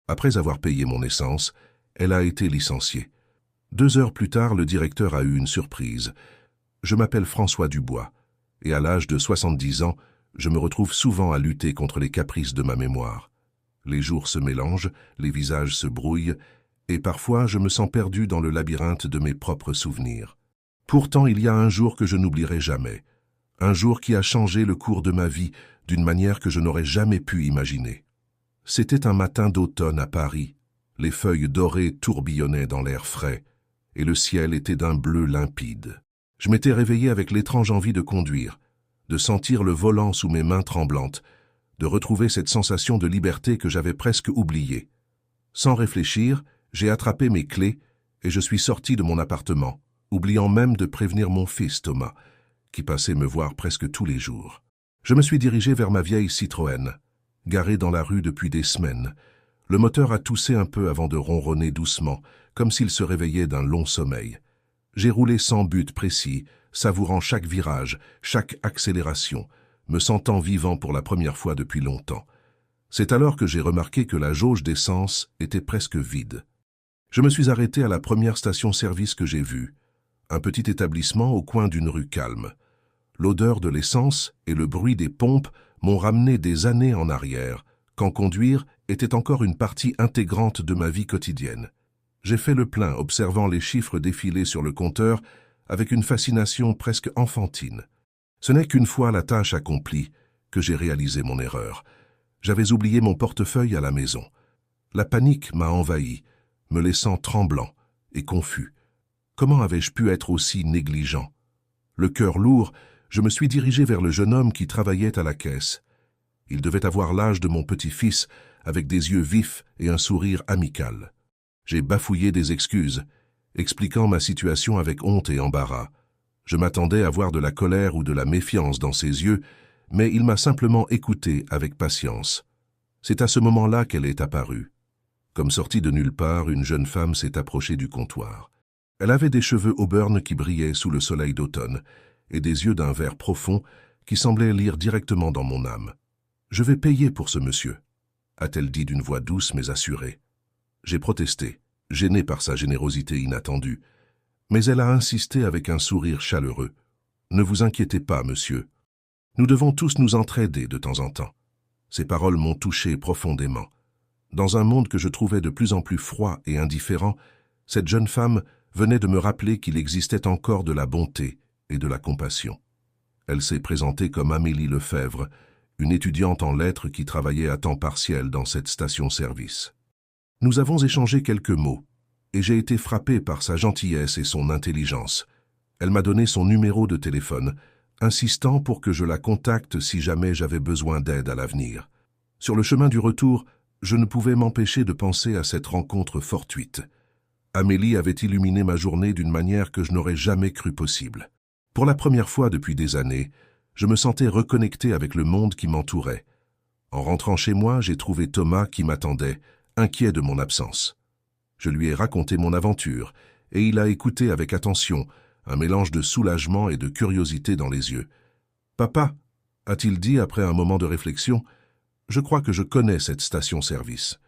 Après avoir payé mon essence, elle a été licenciée. 2 heures plus tard, le directeur a eu une surprise. Je m'appelle François Dubois, et à l'âge de 70 ans, je me retrouve souvent à lutter contre les caprices de ma mémoire. Les jours se mélangent, les visages se brouillent, et parfois je me sens perdu dans le labyrinthe de mes propres souvenirs. Pourtant, il y a un jour que je n'oublierai jamais. Un jour qui a changé le cours de ma vie d'une manière que je n'aurais jamais pu imaginer. C'était un matin d'automne à Paris. Les feuilles dorées tourbillonnaient dans l'air frais, et le ciel était d'un bleu limpide. Je m'étais réveillé avec l'étrange envie de conduire, de sentir le volant sous mes mains tremblantes, de retrouver cette sensation de liberté que j'avais presque oubliée. Sans réfléchir, j'ai attrapé mes clés et je suis sorti de mon appartement, oubliant même de prévenir mon fils Thomas, qui passait me voir presque tous les jours. Je me suis dirigé vers ma vieille Citroën, garée dans la rue depuis des semaines. Le moteur a toussé un peu avant de ronronner doucement, comme s'il se réveillait d'un long sommeil. J'ai roulé sans but précis, savourant chaque virage, chaque accélération, me sentant vivant pour la première fois depuis longtemps. C'est alors que j'ai remarqué que la jauge d'essence était presque vide. Je me suis arrêté à la première station-service que j'ai vue, un petit établissement au coin d'une rue calme. L'odeur de l'essence et le bruit des pompes m'ont ramené des années en arrière, quand conduire était encore une partie intégrante de ma vie quotidienne. J'ai fait le plein, observant les chiffres défiler sur le compteur avec une fascination presque enfantine. Ce n'est qu'une fois la tâche accomplie que j'ai réalisé mon erreur. J'avais oublié mon portefeuille à la maison. La panique m'a envahi, me laissant tremblant et confus. Comment avais-je pu être aussi négligent? Le cœur lourd, je me suis dirigé vers le jeune homme qui travaillait à la caisse. Il devait avoir l'âge de mon petit-fils, avec des yeux vifs et un sourire amical. J'ai bafouillé des excuses, expliquant ma situation avec honte et embarras. Je m'attendais à voir de la colère ou de la méfiance dans ses yeux, mais il m'a simplement écouté avec patience. C'est à ce moment-là qu'elle est apparue. Comme sortie de nulle part, une jeune femme s'est approchée du comptoir. Elle avait des cheveux auburn qui brillaient sous le soleil d'automne, et des yeux d'un vert profond qui semblaient lire directement dans mon âme. « Je vais payer pour ce monsieur », a-t-elle dit d'une voix douce mais assurée. J'ai protesté, gêné par sa générosité inattendue, mais elle a insisté avec un sourire chaleureux. « Ne vous inquiétez pas, monsieur. Nous devons tous nous entraider de temps en temps. » Ces paroles m'ont touché profondément. Dans un monde que je trouvais de plus en plus froid et indifférent, cette jeune femme venait de me rappeler qu'il existait encore de la bonté et de la compassion. Elle s'est présentée comme Amélie Lefebvre, une étudiante en lettres qui travaillait à temps partiel dans cette station-service. Nous avons échangé quelques mots, et j'ai été frappé par sa gentillesse et son intelligence. Elle m'a donné son numéro de téléphone, insistant pour que je la contacte si jamais j'avais besoin d'aide à l'avenir. Sur le chemin du retour, je ne pouvais m'empêcher de penser à cette rencontre fortuite. Amélie avait illuminé ma journée d'une manière que je n'aurais jamais cru possible. Pour la première fois depuis des années, je me sentais reconnecté avec le monde qui m'entourait. En rentrant chez moi, j'ai trouvé Thomas qui m'attendait, inquiet de mon absence. Je lui ai raconté mon aventure, et il a écouté avec attention, un mélange de soulagement et de curiosité dans les yeux. « Papa » a-t-il dit après un moment de réflexion, « je crois que je connais cette station-service.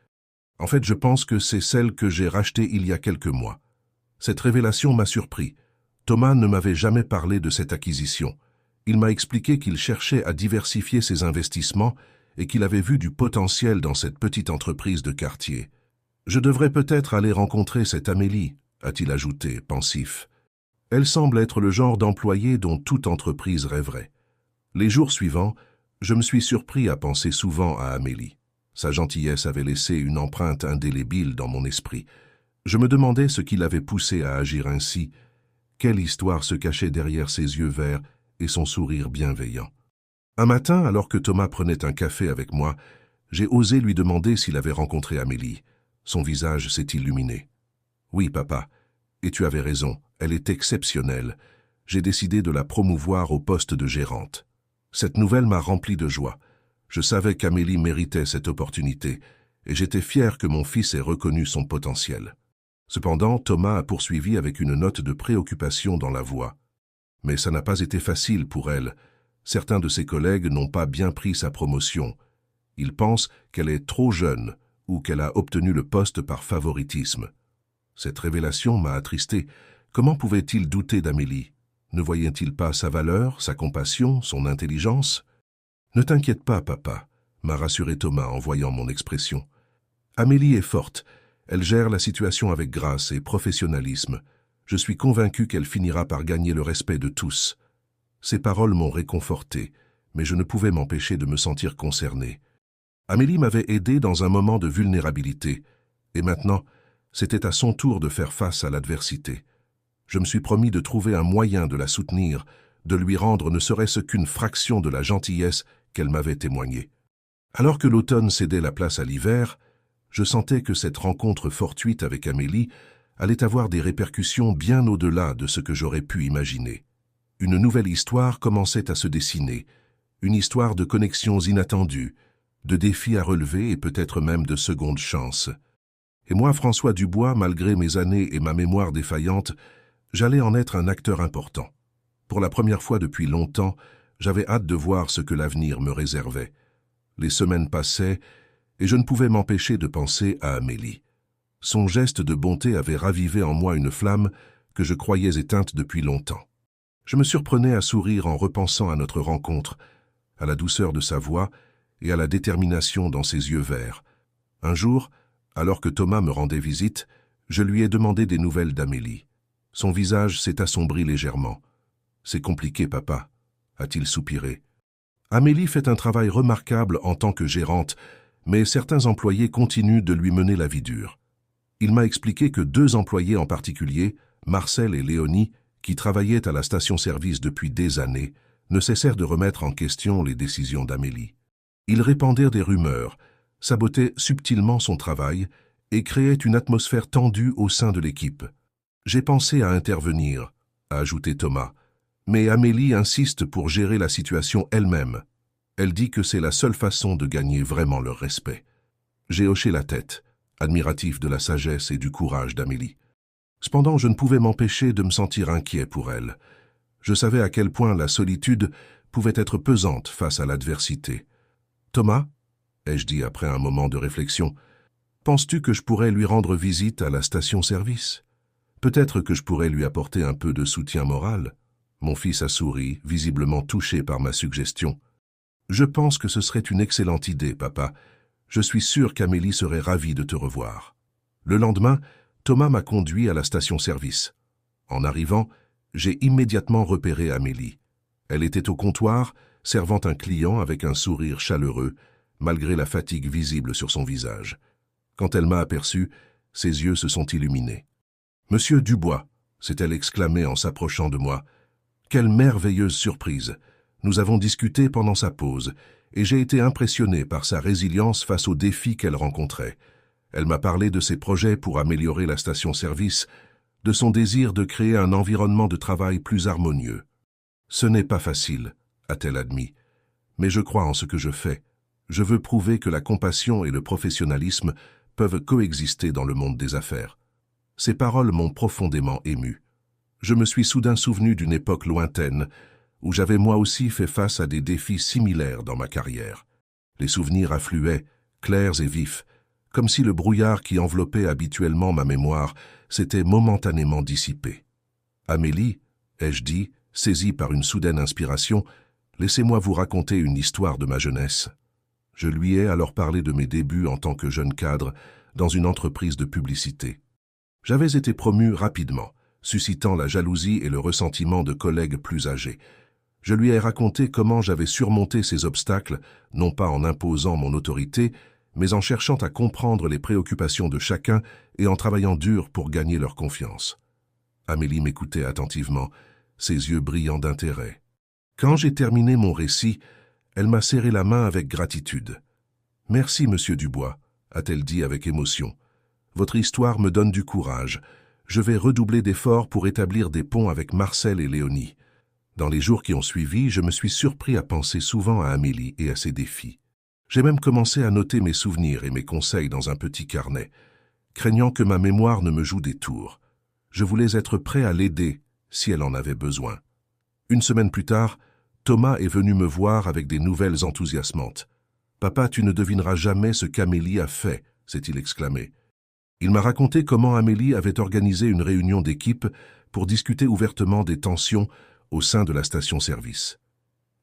En fait, je pense que c'est celle que j'ai rachetée il y a quelques mois. Cette révélation m'a surpris. Thomas ne m'avait jamais parlé de cette acquisition. Il m'a expliqué qu'il cherchait à diversifier ses investissements et qu'il avait vu du potentiel dans cette petite entreprise de quartier. « Je devrais peut-être aller rencontrer cette Amélie », a-t-il ajouté, pensif. Elle semble être le genre d'employé dont toute entreprise rêverait. Les jours suivants, je me suis surpris à penser souvent à Amélie. Sa gentillesse avait laissé une empreinte indélébile dans mon esprit. Je me demandais ce qui l'avait poussée à agir ainsi. Quelle histoire se cachait derrière ses yeux verts et son sourire bienveillant. Un matin, alors que Thomas prenait un café avec moi, j'ai osé lui demander s'il avait rencontré Amélie. Son visage s'est illuminé. « Oui, papa, et tu avais raison, elle est exceptionnelle. J'ai décidé de la promouvoir au poste de gérante. » Cette nouvelle m'a rempli de joie. Je savais qu'Amélie méritait cette opportunité, et j'étais fier que mon fils ait reconnu son potentiel. Cependant, Thomas a poursuivi avec une note de préoccupation dans la voix. Mais ça n'a pas été facile pour elle. Certains de ses collègues n'ont pas bien pris sa promotion. Ils pensent qu'elle est trop jeune ou qu'elle a obtenu le poste par favoritisme. Cette révélation m'a attristé. Comment pouvait-il douter d'Amélie? Ne voyait-il pas sa valeur, sa compassion, son intelligence? « Ne t'inquiète pas, papa », m'a rassuré Thomas en voyant mon expression. « Amélie est forte. Elle gère la situation avec grâce et professionnalisme. Je suis convaincu qu'elle finira par gagner le respect de tous. » Ces paroles m'ont réconforté, mais je ne pouvais m'empêcher de me sentir concerné. Amélie m'avait aidé dans un moment de vulnérabilité, et maintenant, c'était à son tour de faire face à l'adversité. Je me suis promis de trouver un moyen de la soutenir, de lui rendre ne serait-ce qu'une fraction de la gentillesse qu'elle m'avait témoignée. Alors que l'automne cédait la place à l'hiver, je sentais que cette rencontre fortuite avec Amélie allait avoir des répercussions bien au-delà de ce que j'aurais pu imaginer. Une nouvelle histoire commençait à se dessiner, une histoire de connexions inattendues, de défis à relever et peut-être même de secondes chances. Et moi, François Dubois, malgré mes années et ma mémoire défaillante, j'allais en être un acteur important. Pour la première fois depuis longtemps, j'avais hâte de voir ce que l'avenir me réservait. Les semaines passaient, et je ne pouvais m'empêcher de penser à Amélie. Son geste de bonté avait ravivé en moi une flamme que je croyais éteinte depuis longtemps. Je me surprenais à sourire en repensant à notre rencontre, à la douceur de sa voix et à la détermination dans ses yeux verts. Un jour, alors que Thomas me rendait visite, je lui ai demandé des nouvelles d'Amélie. Son visage s'est assombri légèrement. « C'est compliqué, papa », a-t-il soupiré. Amélie fait un travail remarquable en tant que gérante, mais certains employés continuent de lui mener la vie dure. Il m'a expliqué que 2 employés en particulier, Marcel et Léonie, qui travaillaient à la station-service depuis des années, ne cessèrent de remettre en question les décisions d'Amélie. Ils répandirent des rumeurs, sabotaient subtilement son travail et créaient une atmosphère tendue au sein de l'équipe. « J'ai pensé à intervenir », a ajouté Thomas, mais Amélie insiste pour gérer la situation elle-même. Elle dit que c'est la seule façon de gagner vraiment leur respect. J'ai hoché la tête, admiratif de la sagesse et du courage d'Amélie. Cependant, je ne pouvais m'empêcher de me sentir inquiet pour elle. Je savais à quel point la solitude pouvait être pesante face à l'adversité. « Thomas » ai-je dit après un moment de réflexion, « penses-tu que je pourrais lui rendre visite à la station-service? Peut-être que je pourrais lui apporter un peu de soutien moral ?» Mon fils a souri, visiblement touché par ma suggestion. « Je pense que ce serait une excellente idée, papa. Je suis sûr qu'Amélie serait ravie de te revoir. » Le lendemain, Thomas m'a conduit à la station-service. En arrivant, j'ai immédiatement repéré Amélie. Elle était au comptoir, servant un client avec un sourire chaleureux, malgré la fatigue visible sur son visage. Quand elle m'a aperçu, ses yeux se sont illuminés. « Monsieur Dubois !» s'est-elle exclamée en s'approchant de moi. « Quelle merveilleuse surprise! Nous avons discuté pendant sa pause, et j'ai été impressionné par sa résilience face aux défis qu'elle rencontrait. Elle m'a parlé de ses projets pour améliorer la station-service, de son désir de créer un environnement de travail plus harmonieux. Ce n'est pas facile, a-t-elle admis, mais je crois en ce que je fais. Je veux prouver que la compassion et le professionnalisme peuvent coexister dans le monde des affaires. » Ces paroles m'ont profondément ému. Je me suis soudain souvenu d'une époque lointaine où j'avais moi aussi fait face à des défis similaires dans ma carrière. Les souvenirs affluaient, clairs et vifs, comme si le brouillard qui enveloppait habituellement ma mémoire s'était momentanément dissipé. « Amélie, » ai-je dit, saisi par une soudaine inspiration, « laissez-moi vous raconter une histoire de ma jeunesse. » Je lui ai alors parlé de mes débuts en tant que jeune cadre dans une entreprise de publicité. J'avais été promu rapidement, suscitant la jalousie et le ressentiment de collègues plus âgés. Je lui ai raconté comment j'avais surmonté ces obstacles, non pas en imposant mon autorité, mais en cherchant à comprendre les préoccupations de chacun et en travaillant dur pour gagner leur confiance. Amélie m'écoutait attentivement, ses yeux brillants d'intérêt. Quand j'ai terminé mon récit, elle m'a serré la main avec gratitude. « Merci, monsieur Dubois », a-t-elle dit avec émotion. « Votre histoire me donne du courage. Je vais redoubler d'efforts pour établir des ponts avec Marcel et Léonie. » Dans les jours qui ont suivi, je me suis surpris à penser souvent à Amélie et à ses défis. J'ai même commencé à noter mes souvenirs et mes conseils dans un petit carnet, craignant que ma mémoire ne me joue des tours. Je voulais être prêt à l'aider si elle en avait besoin. Une semaine plus tard, Thomas est venu me voir avec des nouvelles enthousiasmantes. « Papa, tu ne devineras jamais ce qu'Amélie a fait », s'est-il exclamé. Il m'a raconté comment Amélie avait organisé une réunion d'équipe pour discuter ouvertement des tensions au sein de la station-service.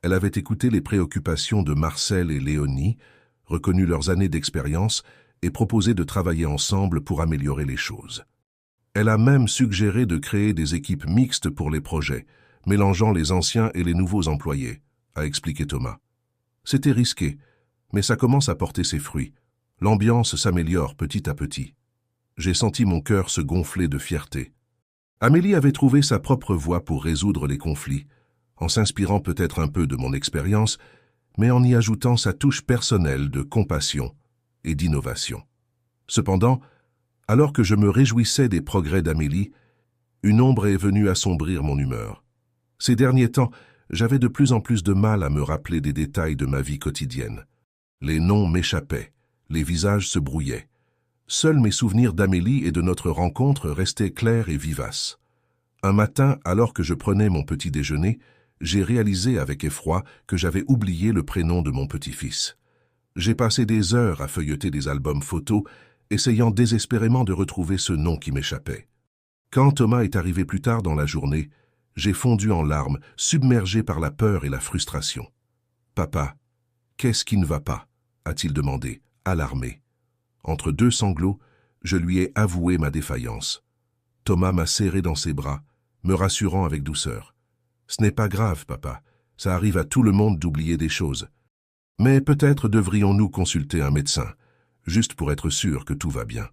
Elle avait écouté les préoccupations de Marcel et Léonie, reconnu leurs années d'expérience et proposé de travailler ensemble pour améliorer les choses. Elle a même suggéré de créer des équipes mixtes pour les projets, mélangeant les anciens et les nouveaux employés, a expliqué Thomas. C'était risqué, mais ça commence à porter ses fruits. L'ambiance s'améliore petit à petit. J'ai senti mon cœur se gonfler de fierté. Amélie avait trouvé sa propre voie pour résoudre les conflits, en s'inspirant peut-être un peu de mon expérience, mais en y ajoutant sa touche personnelle de compassion et d'innovation. Cependant, alors que je me réjouissais des progrès d'Amélie, une ombre est venue assombrir mon humeur. Ces derniers temps, j'avais de plus en plus de mal à me rappeler des détails de ma vie quotidienne. Les noms m'échappaient, les visages se brouillaient. Seuls mes souvenirs d'Amélie et de notre rencontre restaient clairs et vivaces. Un matin, alors que je prenais mon petit déjeuner, j'ai réalisé avec effroi que j'avais oublié le prénom de mon petit-fils. J'ai passé des heures à feuilleter des albums photos, essayant désespérément de retrouver ce nom qui m'échappait. Quand Thomas est arrivé plus tard dans la journée, j'ai fondu en larmes, submergé par la peur et la frustration. « Papa, qu'est-ce qui ne va pas ?» a-t-il demandé, alarmé. Entre deux sanglots, je lui ai avoué ma défaillance. Thomas m'a serré dans ses bras, me rassurant avec douceur. « Ce n'est pas grave, papa, ça arrive à tout le monde d'oublier des choses. Mais peut-être devrions-nous consulter un médecin, juste pour être sûr que tout va bien. »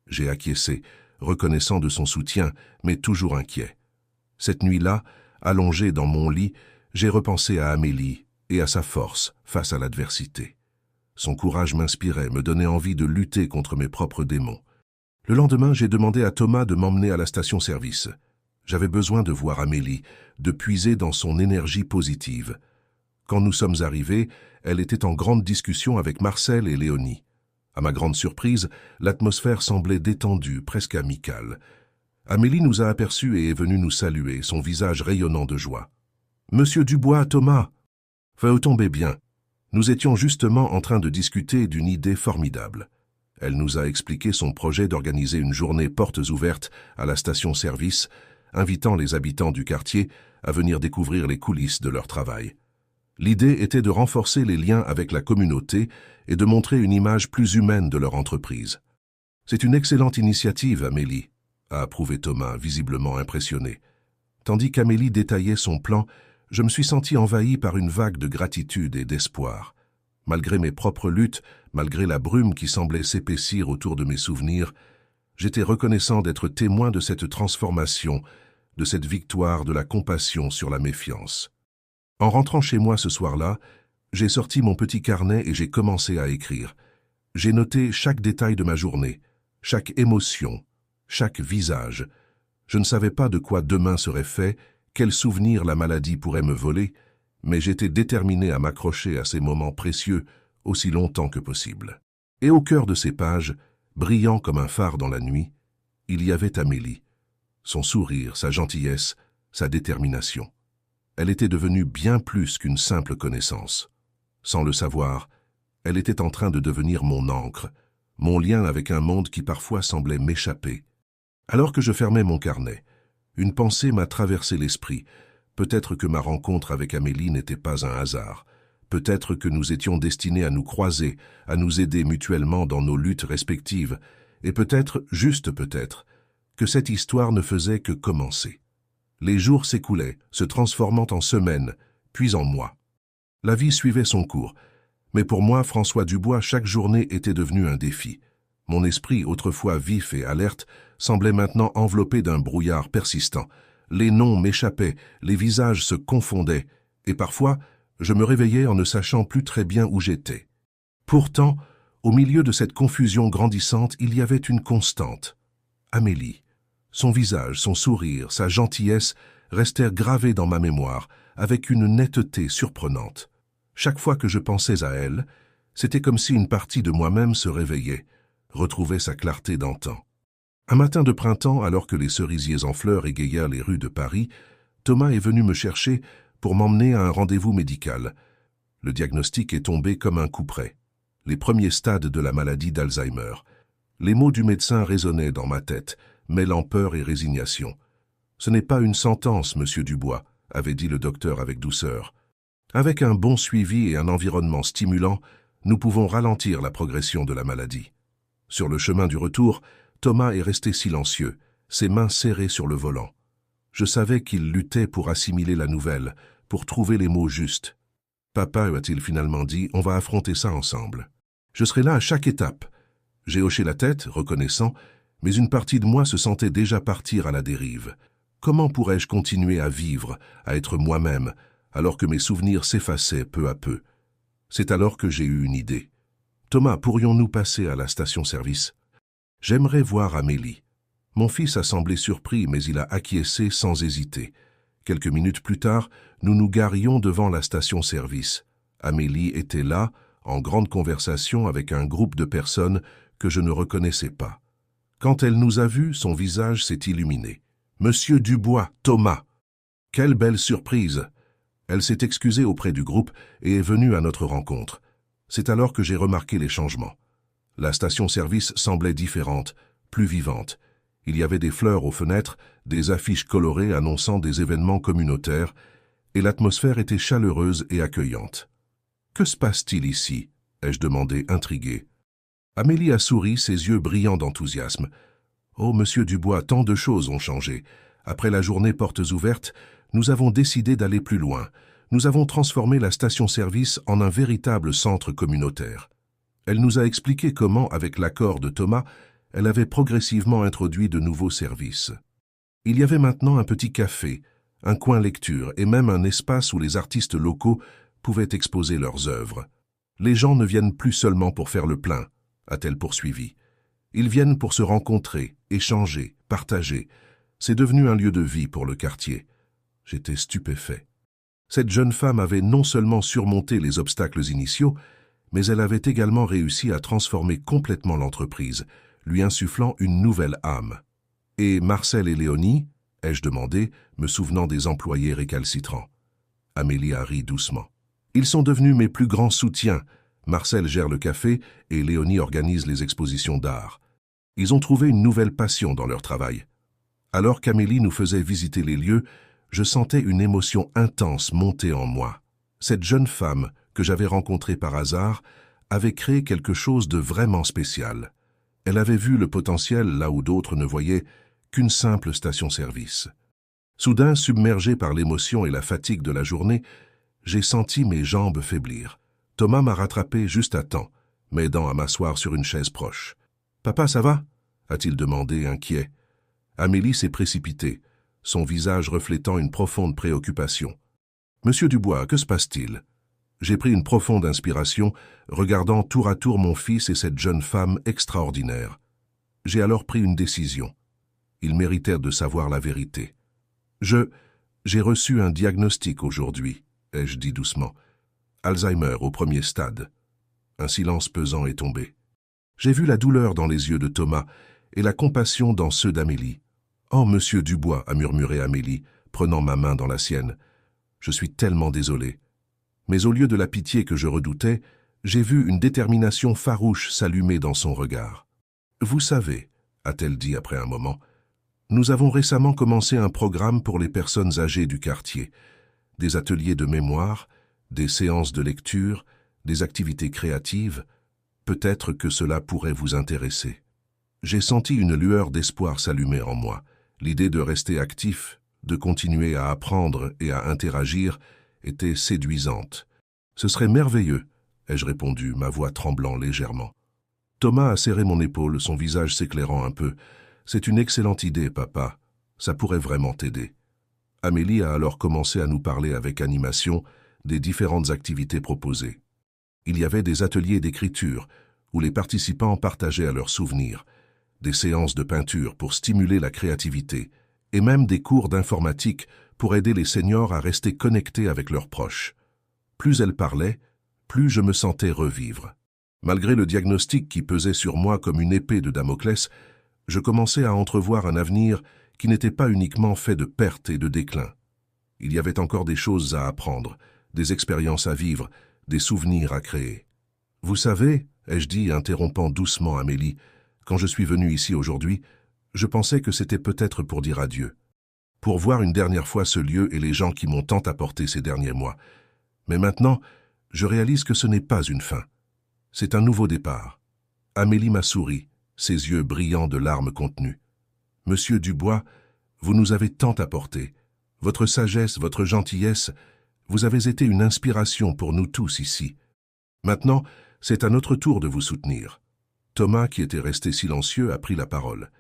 J'ai acquiescé, reconnaissant de son soutien, mais toujours inquiet. Cette nuit-là, allongé dans mon lit, j'ai repensé à Amélie et à sa force face à l'adversité. Son courage m'inspirait, me donnait envie de lutter contre mes propres démons. Le lendemain, j'ai demandé à Thomas de m'emmener à la station-service. J'avais besoin de voir Amélie, de puiser dans son énergie positive. Quand nous sommes arrivés, elle était en grande discussion avec Marcel et Léonie. À ma grande surprise, l'atmosphère semblait détendue, presque amicale. Amélie nous a aperçus et est venue nous saluer, son visage rayonnant de joie. « Monsieur Dubois, Thomas !» Vous tombez bien. Nous étions justement en train de discuter d'une idée formidable. Elle nous a expliqué son projet d'organiser une journée portes ouvertes à la station-service, invitant les habitants du quartier à venir découvrir les coulisses de leur travail. L'idée était de renforcer les liens avec la communauté et de montrer une image plus humaine de leur entreprise. « C'est une excellente initiative, Amélie », a approuvé Thomas, visiblement impressionné. Tandis qu'Amélie détaillait son plan, je me suis senti envahi par une vague de gratitude et d'espoir. Malgré mes propres luttes, malgré la brume qui semblait s'épaissir autour de mes souvenirs, j'étais reconnaissant d'être témoin de cette transformation, de cette victoire de la compassion sur la méfiance. En rentrant chez moi ce soir-là, j'ai sorti mon petit carnet et j'ai commencé à écrire. J'ai noté chaque détail de ma journée, chaque émotion, chaque visage. Je ne savais pas de quoi demain serait fait, quel souvenir la maladie pourrait me voler, mais j'étais déterminé à m'accrocher à ces moments précieux aussi longtemps que possible. Et au cœur de ces pages, brillant comme un phare dans la nuit, il y avait Amélie. Son sourire, sa gentillesse, sa détermination. Elle était devenue bien plus qu'une simple connaissance. Sans le savoir, elle était en train de devenir mon ancre, mon lien avec un monde qui parfois semblait m'échapper. Alors que je fermais mon carnet, une pensée m'a traversé l'esprit. Peut-être que ma rencontre avec Amélie n'était pas un hasard. Peut-être que nous étions destinés à nous croiser, à nous aider mutuellement dans nos luttes respectives. Et peut-être, juste peut-être, que cette histoire ne faisait que commencer. Les jours s'écoulaient, se transformant en semaines, puis en mois. La vie suivait son cours. Mais pour moi, François Dubois, chaque journée était devenue un défi. Mon esprit, autrefois vif et alerte, semblait maintenant enveloppé d'un brouillard persistant. Les noms m'échappaient, les visages se confondaient, et parfois, je me réveillais en ne sachant plus très bien où j'étais. Pourtant, au milieu de cette confusion grandissante, il y avait une constante. Amélie. Son visage, son sourire, sa gentillesse restèrent gravés dans ma mémoire, avec une netteté surprenante. Chaque fois que je pensais à elle, c'était comme si une partie de moi-même se réveillait, retrouvait sa clarté d'antan. Un matin de printemps, alors que les cerisiers en fleurs égayèrent les rues de Paris, Thomas est venu me chercher pour m'emmener à un rendez-vous médical. Le diagnostic est tombé comme un coup près. les premiers stades de la maladie d'Alzheimer. Les mots du médecin résonnaient dans ma tête, mêlant peur et résignation. « Ce n'est pas une sentence, monsieur Dubois », avait dit le docteur avec douceur. « Avec un bon suivi et un environnement stimulant, nous pouvons ralentir la progression de la maladie. » Sur le chemin du retour, Thomas est resté silencieux, ses mains serrées sur le volant. Je savais qu'il luttait pour assimiler la nouvelle, pour trouver les mots justes. « Papa, a-t-il finalement dit, on va affronter ça ensemble. Je serai là à chaque étape. » J'ai hoché la tête, reconnaissant, mais une partie de moi se sentait déjà partir à la dérive. Comment pourrais-je continuer à vivre, à être moi-même, alors que mes souvenirs s'effaçaient peu à peu? C'est alors que j'ai eu une idée. « Thomas, pourrions-nous passer à la station-service? J'aimerais voir Amélie. » Mon fils a semblé surpris, mais il a acquiescé sans hésiter. Quelques minutes plus tard, nous nous garions devant la station-service. Amélie était là, en grande conversation avec un groupe de personnes que je ne reconnaissais pas. Quand elle nous a vus, son visage s'est illuminé. « Monsieur Dubois, Thomas !» Quelle belle surprise! Elle s'est excusée auprès du groupe et est venue à notre rencontre. C'est alors que j'ai remarqué les changements. La station-service semblait différente, plus vivante. Il y avait des fleurs aux fenêtres, des affiches colorées annonçant des événements communautaires, et l'atmosphère était chaleureuse et accueillante. « Que se passe-t-il ici ?» ai-je demandé, intrigué. Amélie a souri, ses yeux brillants d'enthousiasme. « Oh, monsieur Dubois, tant de choses ont changé. Après la journée portes ouvertes, nous avons décidé d'aller plus loin. Nous avons transformé la station-service en un véritable centre communautaire. » Elle nous a expliqué comment, avec l'accord de Thomas, elle avait progressivement introduit de nouveaux services. Il y avait maintenant un petit café, un coin lecture et même un espace où les artistes locaux pouvaient exposer leurs œuvres. « Les gens ne viennent plus seulement pour faire le plein, » a-t-elle poursuivi. Ils viennent pour se rencontrer, échanger, partager. C'est devenu un lieu de vie pour le quartier. J'étais stupéfait. Cette jeune femme avait non seulement surmonté les obstacles initiaux, mais elle avait également réussi à transformer complètement l'entreprise, lui insufflant une nouvelle âme. « Et Marcel et Léonie ?» ai-je demandé, me souvenant des employés récalcitrants. Amélie a ri doucement. « Ils sont devenus mes plus grands soutiens. Marcel gère le café et Léonie organise les expositions d'art. Ils ont trouvé une nouvelle passion dans leur travail. » Alors qu'Amélie nous faisait visiter les lieux, je sentais une émotion intense monter en moi. Cette jeune femme, que j'avais rencontrée par hasard, avait créé quelque chose de vraiment spécial. Elle avait vu le potentiel là où d'autres ne voyaient qu'une simple station-service. Soudain, submergé par l'émotion et la fatigue de la journée, j'ai senti mes jambes faiblir. Thomas m'a rattrapé juste à temps, m'aidant à m'asseoir sur une chaise proche. « Papa, ça va ?» a-t-il demandé, inquiet. Amélie s'est précipitée, son visage reflétant une profonde préoccupation. « Monsieur Dubois, que se passe-t-il » J'ai pris une profonde inspiration, regardant tour à tour mon fils et cette jeune femme extraordinaire. J'ai alors pris une décision. Ils méritèrent de savoir la vérité. J'ai reçu un diagnostic aujourd'hui, ai-je dit doucement. Alzheimer au premier stade. Un silence pesant est tombé. J'ai vu la douleur dans les yeux de Thomas et la compassion dans ceux d'Amélie. « Oh, monsieur Dubois !» a murmuré Amélie, prenant ma main dans la sienne. « Je suis tellement désolé. » Mais au lieu de la pitié que je redoutais, j'ai vu une détermination farouche s'allumer dans son regard. « Vous savez, » a-t-elle dit après un moment, « nous avons récemment commencé un programme pour les personnes âgées du quartier. Des ateliers de mémoire, des séances de lecture, des activités créatives. Peut-être que cela pourrait vous intéresser. » J'ai senti une lueur d'espoir s'allumer en moi. L'idée de rester actif, de continuer à apprendre et à interagir, était séduisante. « Ce serait merveilleux, » ai-je répondu, ma voix tremblant légèrement. Thomas a serré mon épaule, son visage s'éclairant un peu. « C'est une excellente idée, papa. Ça pourrait vraiment t'aider. » Amélie a alors commencé à nous parler avec animation des différentes activités proposées. Il y avait des ateliers d'écriture, où les participants partageaient leurs souvenirs, des séances de peinture pour stimuler la créativité, et même des cours d'informatique pour aider les seniors à rester connectés avec leurs proches. Plus elle parlait, plus je me sentais revivre. Malgré le diagnostic qui pesait sur moi comme une épée de Damoclès, je commençais à entrevoir un avenir qui n'était pas uniquement fait de pertes et de déclins. Il y avait encore des choses à apprendre, des expériences à vivre, des souvenirs à créer. Vous savez, ai-je dit, interrompant doucement Amélie, quand je suis venu ici aujourd'hui, je pensais que c'était peut-être pour dire adieu, pour voir une dernière fois ce lieu et les gens qui m'ont tant apporté ces derniers mois. Mais maintenant, je réalise que ce n'est pas une fin. C'est un nouveau départ. Amélie m'a souri, ses yeux brillants de larmes contenues. Monsieur Dubois, vous nous avez tant apporté. Votre sagesse, votre gentillesse, vous avez été une inspiration pour nous tous ici. Maintenant, c'est à notre tour de vous soutenir. Thomas, qui était resté silencieux, a pris la parole.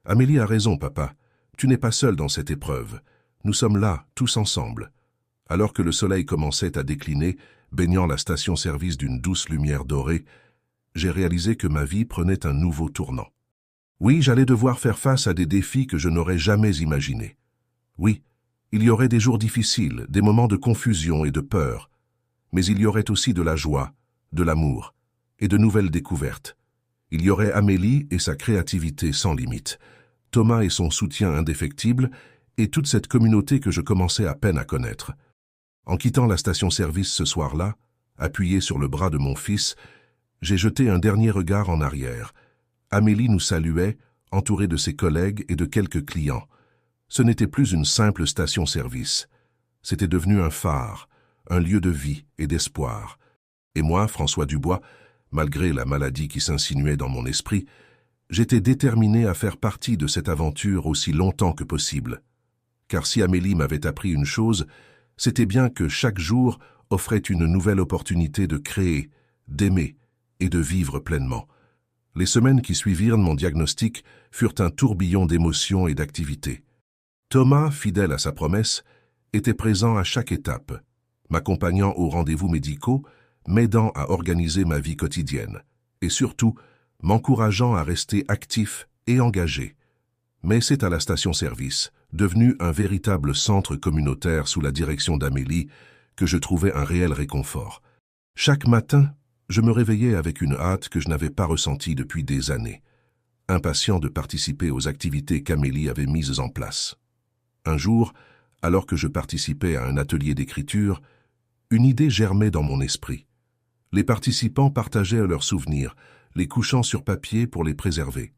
Amélie a raison, papa. Tu n'es pas seul dans cette épreuve. Nous sommes là, tous ensemble. Alors que le soleil commençait à décliner, baignant la station-service d'une douce lumière dorée, j'ai réalisé que ma vie prenait un nouveau tournant. Oui, j'allais devoir faire face à des défis que je n'aurais jamais imaginés. Oui, il y aurait des jours difficiles, des moments de confusion et de peur, mais il y aurait aussi de la joie, de l'amour et de nouvelles découvertes. Il y aurait Amélie et sa créativité sans limite, Thomas et son soutien indéfectible, et toute cette communauté que je commençais à peine à connaître. En quittant la station-service ce soir-là, appuyé sur le bras de mon fils, j'ai jeté un dernier regard en arrière. Amélie nous saluait, entourée de ses collègues et de quelques clients. Ce n'était plus une simple station-service. C'était devenu un phare, un lieu de vie et d'espoir. Et moi, François Dubois, malgré la maladie qui s'insinuait dans mon esprit, j'étais déterminé à faire partie de cette aventure aussi longtemps que possible. Car si Amélie m'avait appris une chose, c'était bien que chaque jour offrait une nouvelle opportunité de créer, d'aimer et de vivre pleinement. Les semaines qui suivirent mon diagnostic furent un tourbillon d'émotions et d'activités. Thomas, fidèle à sa promesse, était présent à chaque étape, m'accompagnant aux rendez-vous médicaux, m'aidant à organiser ma vie quotidienne, et surtout, m'encourageant à rester actif et engagé. Mais c'est à la station-service, devenue un véritable centre communautaire sous la direction d'Amélie, que je trouvais un réel réconfort. Chaque matin, je me réveillais avec une hâte que je n'avais pas ressentie depuis des années, impatient de participer aux activités qu'Amélie avait mises en place. Un jour, alors que je participais à un atelier d'écriture, une idée germait dans mon esprit. Les participants partageaient leurs souvenirs, les couchant sur papier pour les préserver.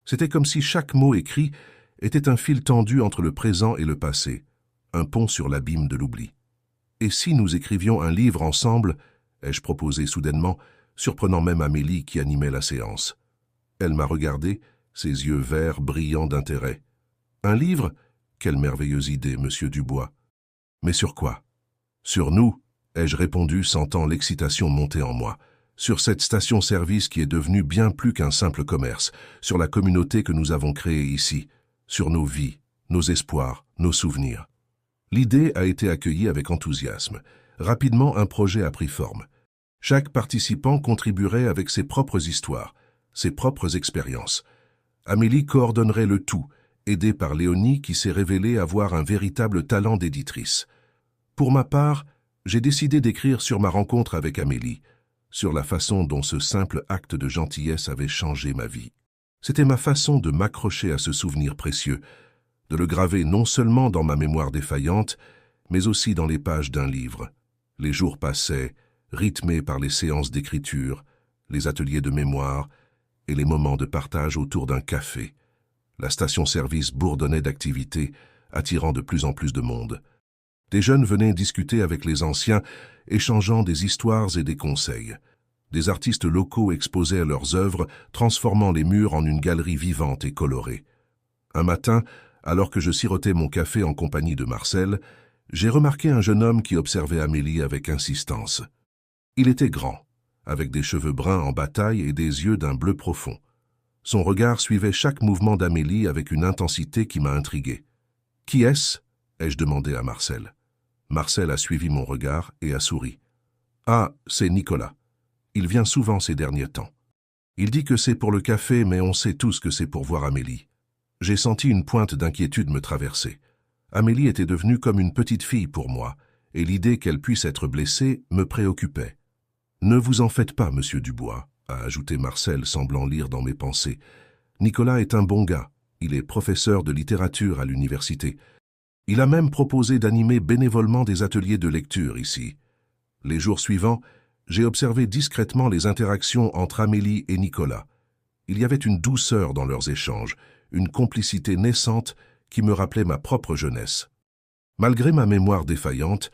C'était comme si chaque mot écrit était un fil tendu entre le présent et le passé, un pont sur l'abîme de l'oubli. Et si nous écrivions un livre ensemble, ai-je proposé soudainement, surprenant même Amélie qui animait la séance. Elle m'a regardé, ses yeux verts brillants d'intérêt. Un livre? Quelle merveilleuse idée, monsieur Dubois. Mais sur quoi? Sur nous, ai-je répondu, sentant l'excitation monter en moi. Sur cette station-service qui est devenue bien plus qu'un simple commerce, sur la communauté que nous avons créée ici, sur nos vies, nos espoirs, nos souvenirs. L'idée a été accueillie avec enthousiasme. Rapidement, un projet a pris forme. Chaque participant contribuerait avec ses propres histoires, ses propres expériences. Amélie coordonnerait le tout, aidée par Léonie qui s'est révélée avoir un véritable talent d'éditrice. Pour ma part, j'ai décidé d'écrire sur ma rencontre avec Amélie, sur la façon dont ce simple acte de gentillesse avait changé ma vie. C'était ma façon de m'accrocher à ce souvenir précieux, de le graver non seulement dans ma mémoire défaillante, mais aussi dans les pages d'un livre. Les jours passaient, rythmés par les séances d'écriture, les ateliers de mémoire et les moments de partage autour d'un café. La station-service bourdonnait d'activités, attirant de plus en plus de monde. Des jeunes venaient discuter avec les anciens, échangeant des histoires et des conseils. Des artistes locaux exposaient leurs œuvres, transformant les murs en une galerie vivante et colorée. Un matin, alors que je sirotais mon café en compagnie de Marcel, j'ai remarqué un jeune homme qui observait Amélie avec insistance. Il était grand, avec des cheveux bruns en bataille et des yeux d'un bleu profond. Son regard suivait chaque mouvement d'Amélie avec une intensité qui m'a intrigué. « Qui est-ce » ai-je demandé à Marcel. Marcel a suivi mon regard et a souri. « Ah, c'est Nicolas. Il vient souvent ces derniers temps. Il dit que c'est pour le café, mais on sait tous que c'est pour voir Amélie. » J'ai senti une pointe d'inquiétude me traverser. Amélie était devenue comme une petite fille pour moi, et l'idée qu'elle puisse être blessée me préoccupait. « Ne vous en faites pas, monsieur Dubois, » a ajouté Marcel, semblant lire dans mes pensées. « Nicolas est un bon gars. Il est professeur de littérature à l'université. Il a même proposé d'animer bénévolement des ateliers de lecture ici. » Les jours suivants, j'ai observé discrètement les interactions entre Amélie et Nicolas. Il y avait une douceur dans leurs échanges, une complicité naissante qui me rappelait ma propre jeunesse. Malgré ma mémoire défaillante,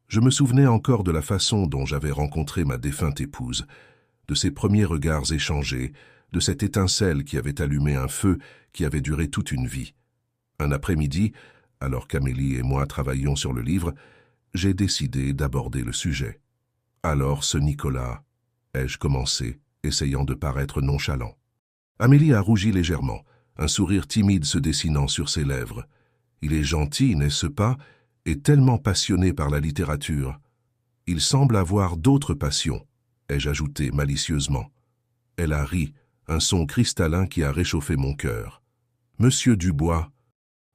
je me souvenais encore de la façon dont j'avais rencontré ma défunte épouse, de ses premiers regards échangés, de cette étincelle qui avait allumé un feu qui avait duré toute une vie. Un après-midi, alors qu'Amélie et moi travaillions sur le livre, j'ai décidé d'aborder le sujet. Alors ce Nicolas, ai-je commencé, essayant de paraître nonchalant. Amélie a rougi légèrement, un sourire timide se dessinant sur ses lèvres. Il est gentil, n'est-ce pas, et tellement passionné par la littérature. Il semble avoir d'autres passions, ai-je ajouté malicieusement. Elle a ri, un son cristallin qui a réchauffé mon cœur. Monsieur Dubois,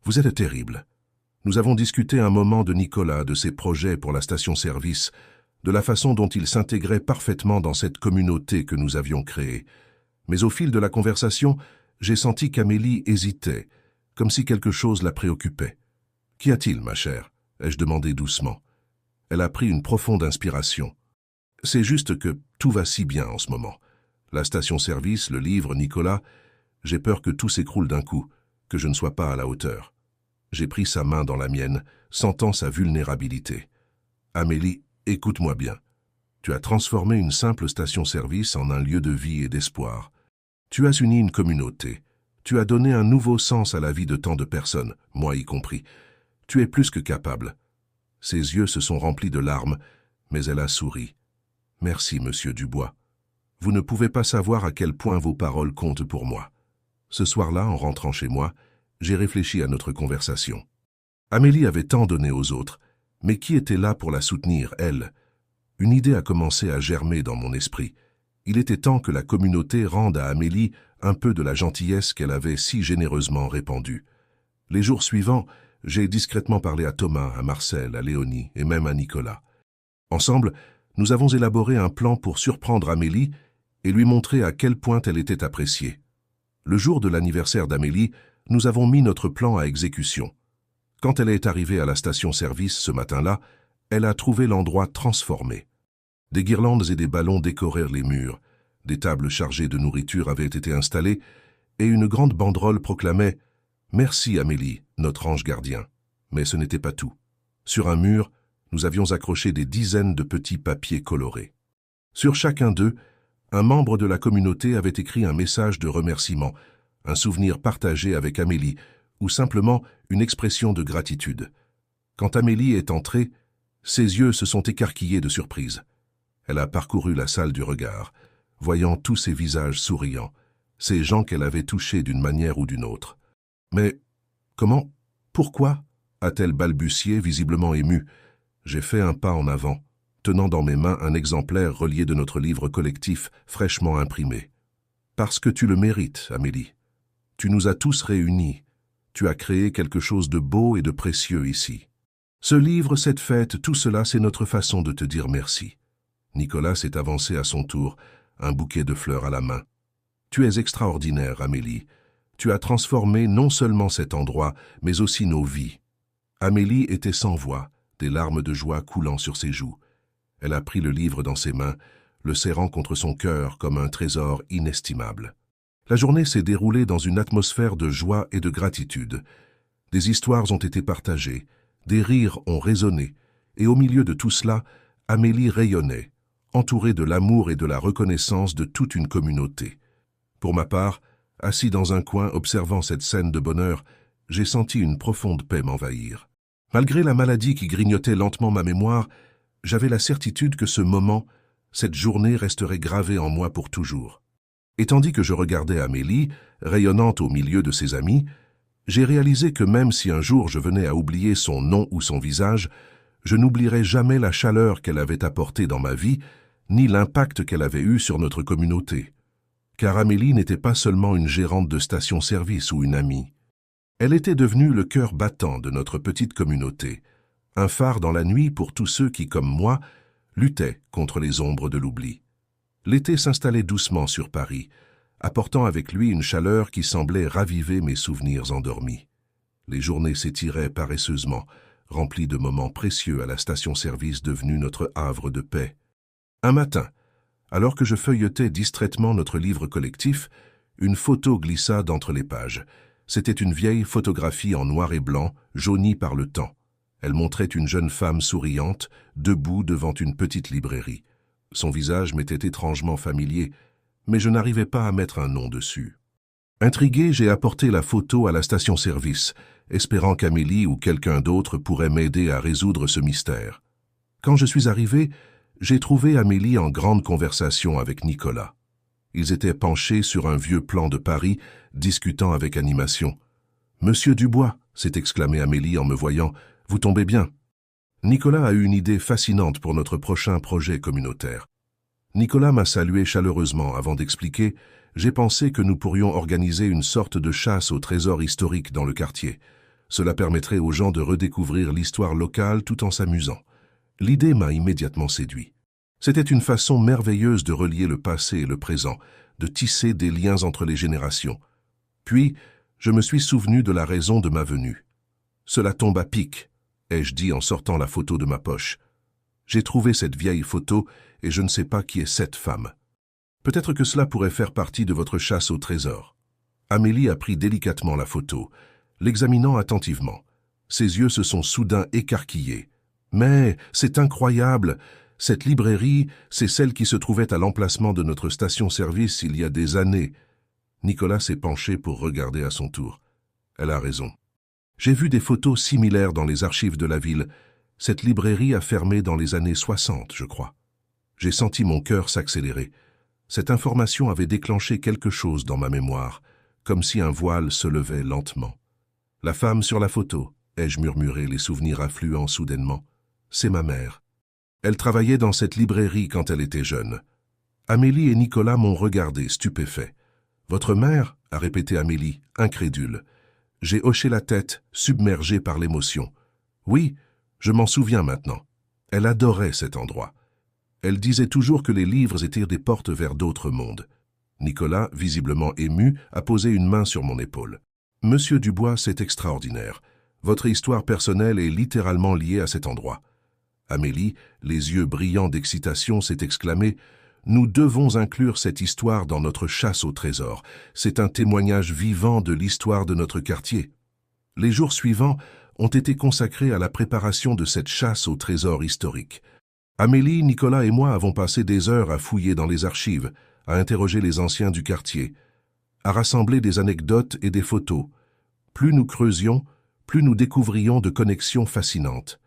vous êtes terrible. Nous avons discuté un moment de Nicolas, de ses projets pour la station-service, de la façon dont il s'intégrait parfaitement dans cette communauté que nous avions créée. Mais au fil de la conversation, j'ai senti qu'Amélie hésitait, comme si quelque chose la préoccupait. « Qu'y a-t-il, ma chère ?» ai-je demandé doucement. Elle a pris une profonde inspiration. « C'est juste que tout va si bien en ce moment. La station-service, le livre, Nicolas, j'ai peur que tout s'écroule d'un coup, que je ne sois pas à la hauteur. » J'ai pris sa main dans la mienne, sentant sa vulnérabilité. « Amélie, écoute-moi bien. Tu as transformé une simple station-service en un lieu de vie et d'espoir. Tu as uni une communauté. Tu as donné un nouveau sens à la vie de tant de personnes, moi y compris. Tu es plus que capable. » Ses yeux se sont remplis de larmes, mais elle a souri. « Merci, monsieur Dubois. Vous ne pouvez pas savoir à quel point vos paroles comptent pour moi. » Ce soir-là, en rentrant chez moi, j'ai réfléchi à notre conversation. Amélie avait tant donné aux autres, mais qui était là pour la soutenir, elle? Une idée a commencé à germer dans mon esprit. Il était temps que la communauté rende à Amélie un peu de la gentillesse qu'elle avait si généreusement répandue. Les jours suivants, j'ai discrètement parlé à Thomas, à Marcel, à Léonie et même à Nicolas. Ensemble, nous avons élaboré un plan pour surprendre Amélie et lui montrer à quel point elle était appréciée. Le jour de l'anniversaire d'Amélie, nous avons mis notre plan à exécution. Quand elle est arrivée à la station-service ce matin-là, elle a trouvé l'endroit transformé. Des guirlandes et des ballons décorèrent les murs, des tables chargées de nourriture avaient été installées, et une grande banderole proclamait « Merci Amélie, notre ange gardien ». Mais ce n'était pas tout. Sur un mur, nous avions accroché des dizaines de petits papiers colorés. Sur chacun d'eux, un membre de la communauté avait écrit un message de remerciement, un souvenir partagé avec Amélie, ou simplement une expression de gratitude. Quand Amélie est entrée, ses yeux se sont écarquillés de surprise. Elle a parcouru la salle du regard, voyant tous ces visages souriants, ces gens qu'elle avait touchés d'une manière ou d'une autre. « Mais comment? Pourquoi ?» a-t-elle balbutié, visiblement émue. J'ai fait un pas en avant, tenant dans mes mains un exemplaire relié de notre livre collectif fraîchement imprimé. « Parce que tu le mérites, Amélie. Tu nous as tous réunis. Tu as créé quelque chose de beau et de précieux ici. Ce livre, cette fête, tout cela, c'est notre façon de te dire merci. » Nicolas s'est avancé à son tour, un bouquet de fleurs à la main. « Tu es extraordinaire, Amélie. Tu as transformé non seulement cet endroit, mais aussi nos vies. » Amélie était sans voix, des larmes de joie coulant sur ses joues. Elle a pris le livre dans ses mains, le serrant contre son cœur comme un trésor inestimable. La journée s'est déroulée dans une atmosphère de joie et de gratitude. Des histoires ont été partagées, des rires ont résonné, et au milieu de tout cela, Amélie rayonnait, entourée de l'amour et de la reconnaissance de toute une communauté. Pour ma part, assis dans un coin observant cette scène de bonheur, j'ai senti une profonde paix m'envahir. Malgré la maladie qui grignotait lentement ma mémoire, j'avais la certitude que ce moment, cette journée resterait gravée en moi pour toujours. Et tandis que je regardais Amélie, rayonnante au milieu de ses amis, j'ai réalisé que même si un jour je venais à oublier son nom ou son visage, je n'oublierai jamais la chaleur qu'elle avait apportée dans ma vie, ni l'impact qu'elle avait eu sur notre communauté. Car Amélie n'était pas seulement une gérante de station-service ou une amie. Elle était devenue le cœur battant de notre petite communauté, un phare dans la nuit pour tous ceux qui, comme moi, luttaient contre les ombres de l'oubli. L'été s'installait doucement sur Paris, apportant avec lui une chaleur qui semblait raviver mes souvenirs endormis. Les journées s'étiraient paresseusement, remplies de moments précieux à la station-service devenue notre havre de paix. Un matin, alors que je feuilletais distraitement notre livre collectif, une photo glissa d'entre les pages. C'était une vieille photographie en noir et blanc, jaunie par le temps. Elle montrait une jeune femme souriante, debout devant une petite librairie. Son visage m'était étrangement familier, mais je n'arrivais pas à mettre un nom dessus. Intrigué, j'ai apporté la photo à la station-service, espérant qu'Amélie ou quelqu'un d'autre pourrait m'aider à résoudre ce mystère. Quand je suis arrivé, j'ai trouvé Amélie en grande conversation avec Nicolas. Ils étaient penchés sur un vieux plan de Paris, discutant avec animation. « Monsieur Dubois !» s'est exclamé Amélie en me voyant. « Vous tombez bien !» Nicolas a eu une idée fascinante pour notre prochain projet communautaire. Nicolas m'a salué chaleureusement avant d'expliquer « J'ai pensé que nous pourrions organiser une sorte de chasse au trésor historique dans le quartier. Cela permettrait aux gens de redécouvrir l'histoire locale tout en s'amusant. » L'idée m'a immédiatement séduit. C'était une façon merveilleuse de relier le passé et le présent, de tisser des liens entre les générations. Puis, je me suis souvenu de la raison de ma venue. « Cela tombe à pic », ai-je dit en sortant la photo de ma poche. J'ai trouvé cette vieille photo et je ne sais pas qui est cette femme. Peut-être que cela pourrait faire partie de votre chasse au trésor. Amélie a pris délicatement la photo, l'examinant attentivement. Ses yeux se sont soudain écarquillés. « Mais c'est incroyable! Cette librairie, c'est celle qui se trouvait à l'emplacement de notre station-service il y a des années. » Nicolas s'est penché pour regarder à son tour. Elle a raison. J'ai vu des photos similaires dans les archives de la ville. Cette librairie a fermé dans les années 60, je crois. J'ai senti mon cœur s'accélérer. Cette information avait déclenché quelque chose dans ma mémoire, comme si un voile se levait lentement. « La femme sur la photo », ai-je murmuré, les souvenirs affluant soudainement. « C'est ma mère. Elle travaillait dans cette librairie quand elle était jeune. » Amélie et Nicolas m'ont regardé, stupéfaits. « Votre mère ?» a répété Amélie, incrédule. J'ai hoché la tête, submergé par l'émotion. « Oui, je m'en souviens maintenant. Elle adorait cet endroit. Elle disait toujours que les livres étaient des portes vers d'autres mondes. » Nicolas, visiblement ému, a posé une main sur mon épaule. « Monsieur Dubois, c'est extraordinaire. Votre histoire personnelle est littéralement liée à cet endroit. » Amélie, les yeux brillants d'excitation, s'est exclamée « Nous devons inclure cette histoire dans notre chasse au trésor. C'est un témoignage vivant de l'histoire de notre quartier. » Les jours suivants ont été consacrés à la préparation de cette chasse au trésor historique. Amélie, Nicolas et moi avons passé des heures à fouiller dans les archives, à interroger les anciens du quartier, à rassembler des anecdotes et des photos. Plus nous creusions, plus nous découvrions de connexions fascinantes.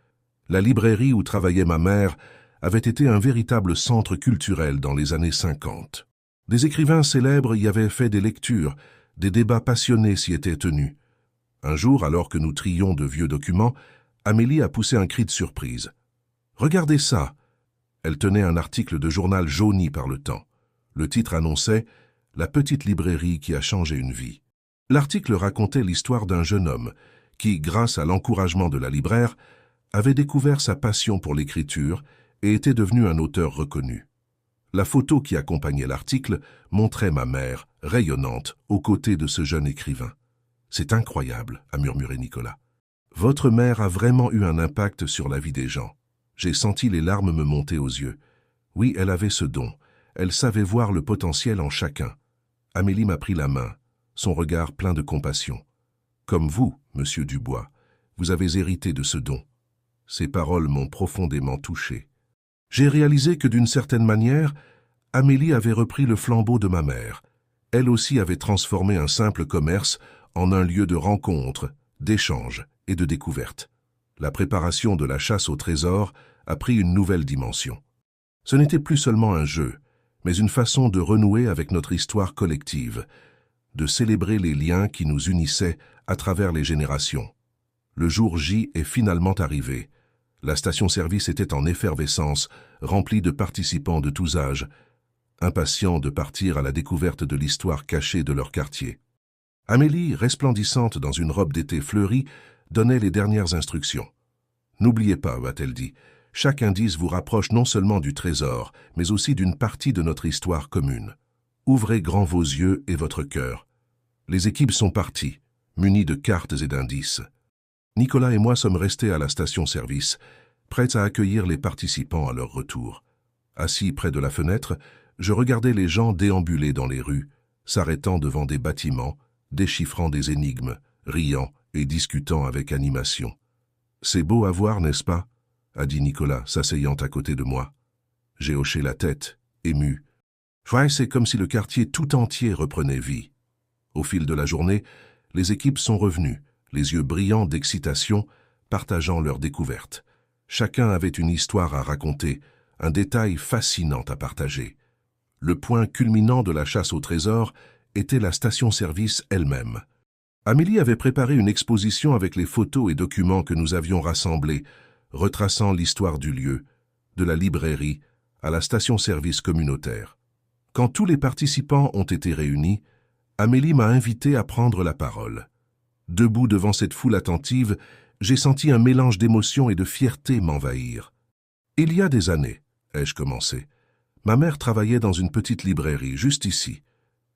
La librairie où travaillait ma mère avait été un véritable centre culturel dans les années 50. Des écrivains célèbres y avaient fait des lectures, des débats passionnés s'y étaient tenus. Un jour, alors que nous trions de vieux documents, Amélie a poussé un cri de surprise. « Regardez ça !» Elle tenait un article de journal jauni par le temps. Le titre annonçait « La petite librairie qui a changé une vie ». L'article racontait l'histoire d'un jeune homme qui, grâce à l'encouragement de la libraire, avait découvert sa passion pour l'écriture et était devenu un auteur reconnu. La photo qui accompagnait l'article montrait ma mère, rayonnante, aux côtés de ce jeune écrivain. « C'est incroyable », a murmuré Nicolas. « Votre mère a vraiment eu un impact sur la vie des gens. » J'ai senti les larmes me monter aux yeux. Oui, elle avait ce don. Elle savait voir le potentiel en chacun. Amélie m'a pris la main, son regard plein de compassion. « Comme vous, monsieur Dubois, vous avez hérité de ce don. » Ces paroles m'ont profondément touché. J'ai réalisé que d'une certaine manière, Amélie avait repris le flambeau de ma mère. Elle aussi avait transformé un simple commerce en un lieu de rencontre, d'échange et de découverte. La préparation de la chasse au trésor a pris une nouvelle dimension. Ce n'était plus seulement un jeu, mais une façon de renouer avec notre histoire collective, de célébrer les liens qui nous unissaient à travers les générations. Le jour J est finalement arrivé. La station-service était en effervescence, remplie de participants de tous âges, impatients de partir à la découverte de l'histoire cachée de leur quartier. Amélie, resplendissante dans une robe d'été fleurie, donnait les dernières instructions. « N'oubliez pas, a-t-elle dit, chaque indice vous rapproche non seulement du trésor, mais aussi d'une partie de notre histoire commune. Ouvrez grand vos yeux et votre cœur. » Les équipes sont parties, munies de cartes et d'indices. Nicolas et moi sommes restés à la station-service, prêts à accueillir les participants à leur retour. Assis près de la fenêtre, je regardais les gens déambuler dans les rues, s'arrêtant devant des bâtiments, déchiffrant des énigmes, riant et discutant avec animation. « C'est beau à voir, n'est-ce pas ?» a dit Nicolas, s'asseyant à côté de moi. J'ai hoché la tête, ému. Ouais, c'est comme si le quartier tout entier reprenait vie. Au fil de la journée, les équipes sont revenues, les yeux brillants d'excitation, partageant leurs découvertes. Chacun avait une histoire à raconter, un détail fascinant à partager. Le point culminant de la chasse au trésor était la station-service elle-même. Amélie avait préparé une exposition avec les photos et documents que nous avions rassemblés, retraçant l'histoire du lieu, de la librairie à la station-service communautaire. Quand tous les participants ont été réunis, Amélie m'a invité à prendre la parole. Debout devant cette foule attentive, j'ai senti un mélange d'émotion et de fierté m'envahir. Il y a des années, ai-je commencé, ma mère travaillait dans une petite librairie, juste ici.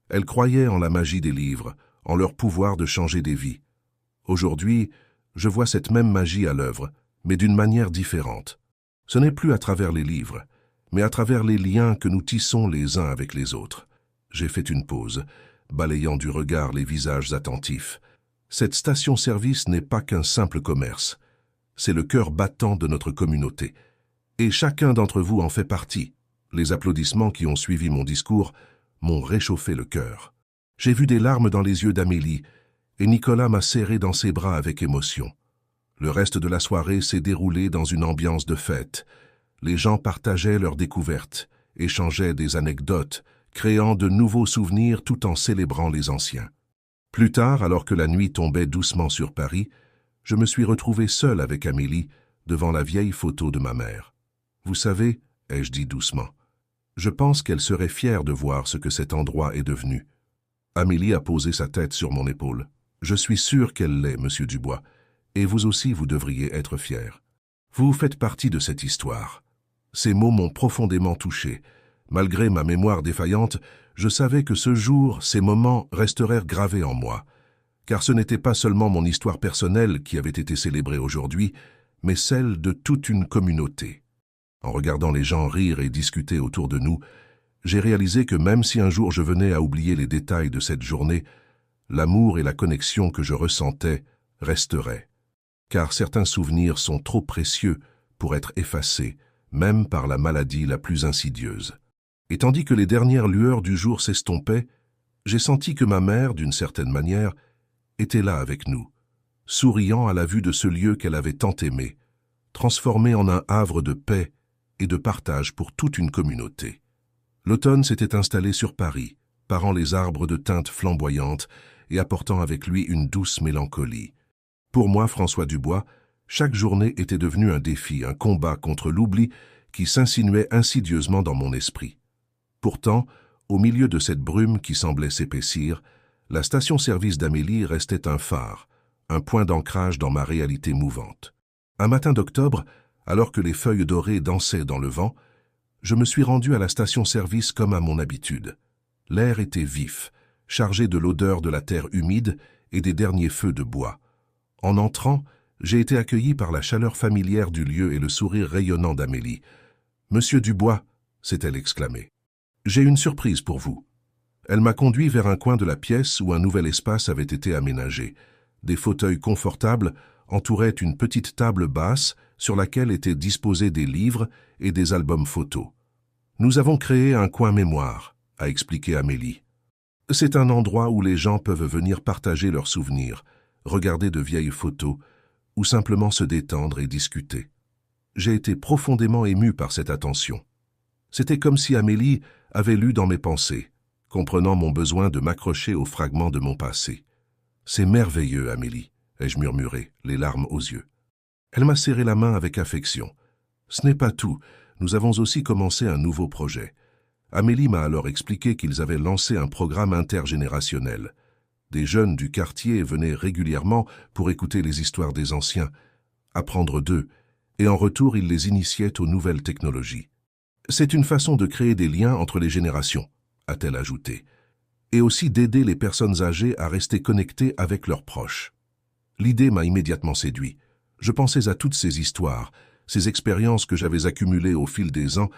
Elle croyait en la magie des livres, en leur pouvoir de changer des vies. Aujourd'hui, je vois cette même magie à l'œuvre, mais d'une manière différente. Ce n'est plus à travers les livres, mais à travers les liens que nous tissons les uns avec les autres. J'ai fait une pause, balayant du regard les visages attentifs. Cette station-service n'est pas qu'un simple commerce. C'est le cœur battant de notre communauté. Et chacun d'entre vous en fait partie. Les applaudissements qui ont suivi mon discours m'ont réchauffé le cœur. J'ai vu des larmes dans les yeux d'Amélie, et Nicolas m'a serré dans ses bras avec émotion. Le reste de la soirée s'est déroulé dans une ambiance de fête. Les gens partageaient leurs découvertes, échangeaient des anecdotes, créant de nouveaux souvenirs tout en célébrant les anciens. Plus tard, alors que la nuit tombait doucement sur Paris, je me suis retrouvé seul avec Amélie devant la vieille photo de ma mère. « Vous savez, » ai-je dit doucement, « je pense qu'elle serait fière de voir ce que cet endroit est devenu. » Amélie a posé sa tête sur mon épaule. « Je suis sûr qu'elle l'est, monsieur Dubois, et vous aussi vous devriez être fier. Vous faites partie de cette histoire. » Ces mots m'ont profondément touché. Malgré ma mémoire défaillante, je savais que ce jour, ces moments resteraient gravés en moi, car ce n'était pas seulement mon histoire personnelle qui avait été célébrée aujourd'hui, mais celle de toute une communauté. En regardant les gens rire et discuter autour de nous, j'ai réalisé que même si un jour je venais à oublier les détails de cette journée, l'amour et la connexion que je ressentais resteraient. Car certains souvenirs sont trop précieux pour être effacés, même par la maladie la plus insidieuse. Et tandis que les dernières lueurs du jour s'estompaient, j'ai senti que ma mère, d'une certaine manière, était là avec nous, souriant à la vue de ce lieu qu'elle avait tant aimé, transformé en un havre de paix et de partage pour toute une communauté. L'automne s'était installé sur Paris, parant les arbres de teintes flamboyantes et apportant avec lui une douce mélancolie. Pour moi, François Dubois, chaque journée était devenue un défi, un combat contre l'oubli qui s'insinuait insidieusement dans mon esprit. Pourtant, au milieu de cette brume qui semblait s'épaissir, la station-service d'Amélie restait un phare, un point d'ancrage dans ma réalité mouvante. Un matin d'octobre, alors que les feuilles dorées dansaient dans le vent, je me suis rendu à la station-service comme à mon habitude. L'air était vif, chargé de l'odeur de la terre humide et des derniers feux de bois. En entrant, j'ai été accueilli par la chaleur familière du lieu et le sourire rayonnant d'Amélie. « Monsieur Dubois !» s'est-elle exclamée. « J'ai une surprise pour vous. » Elle m'a conduit vers un coin de la pièce où un nouvel espace avait été aménagé. Des fauteuils confortables entouraient une petite table basse sur laquelle étaient disposés des livres et des albums photos. « Nous avons créé un coin mémoire », a expliqué Amélie. « C'est un endroit où les gens peuvent venir partager leurs souvenirs, regarder de vieilles photos ou simplement se détendre et discuter. » J'ai été profondément ému par cette attention. C'était comme si Amélie avait lu dans mes pensées, comprenant mon besoin de m'accrocher aux fragments de mon passé. « C'est merveilleux, Amélie », ai-je murmuré, les larmes aux yeux. Elle m'a serré la main avec affection. « Ce n'est pas tout, nous avons aussi commencé un nouveau projet. » Amélie m'a alors expliqué qu'ils avaient lancé un programme intergénérationnel. Des jeunes du quartier venaient régulièrement pour écouter les histoires des anciens, apprendre d'eux, et en retour ils les initiaient aux nouvelles technologies. « C'est une façon de créer des liens entre les générations », a-t-elle ajouté, et aussi d'aider les personnes âgées à rester connectées avec leurs proches. L'idée m'a immédiatement séduit. Je pensais à toutes ces histoires, ces expériences que j'avais accumulées au fil des ans,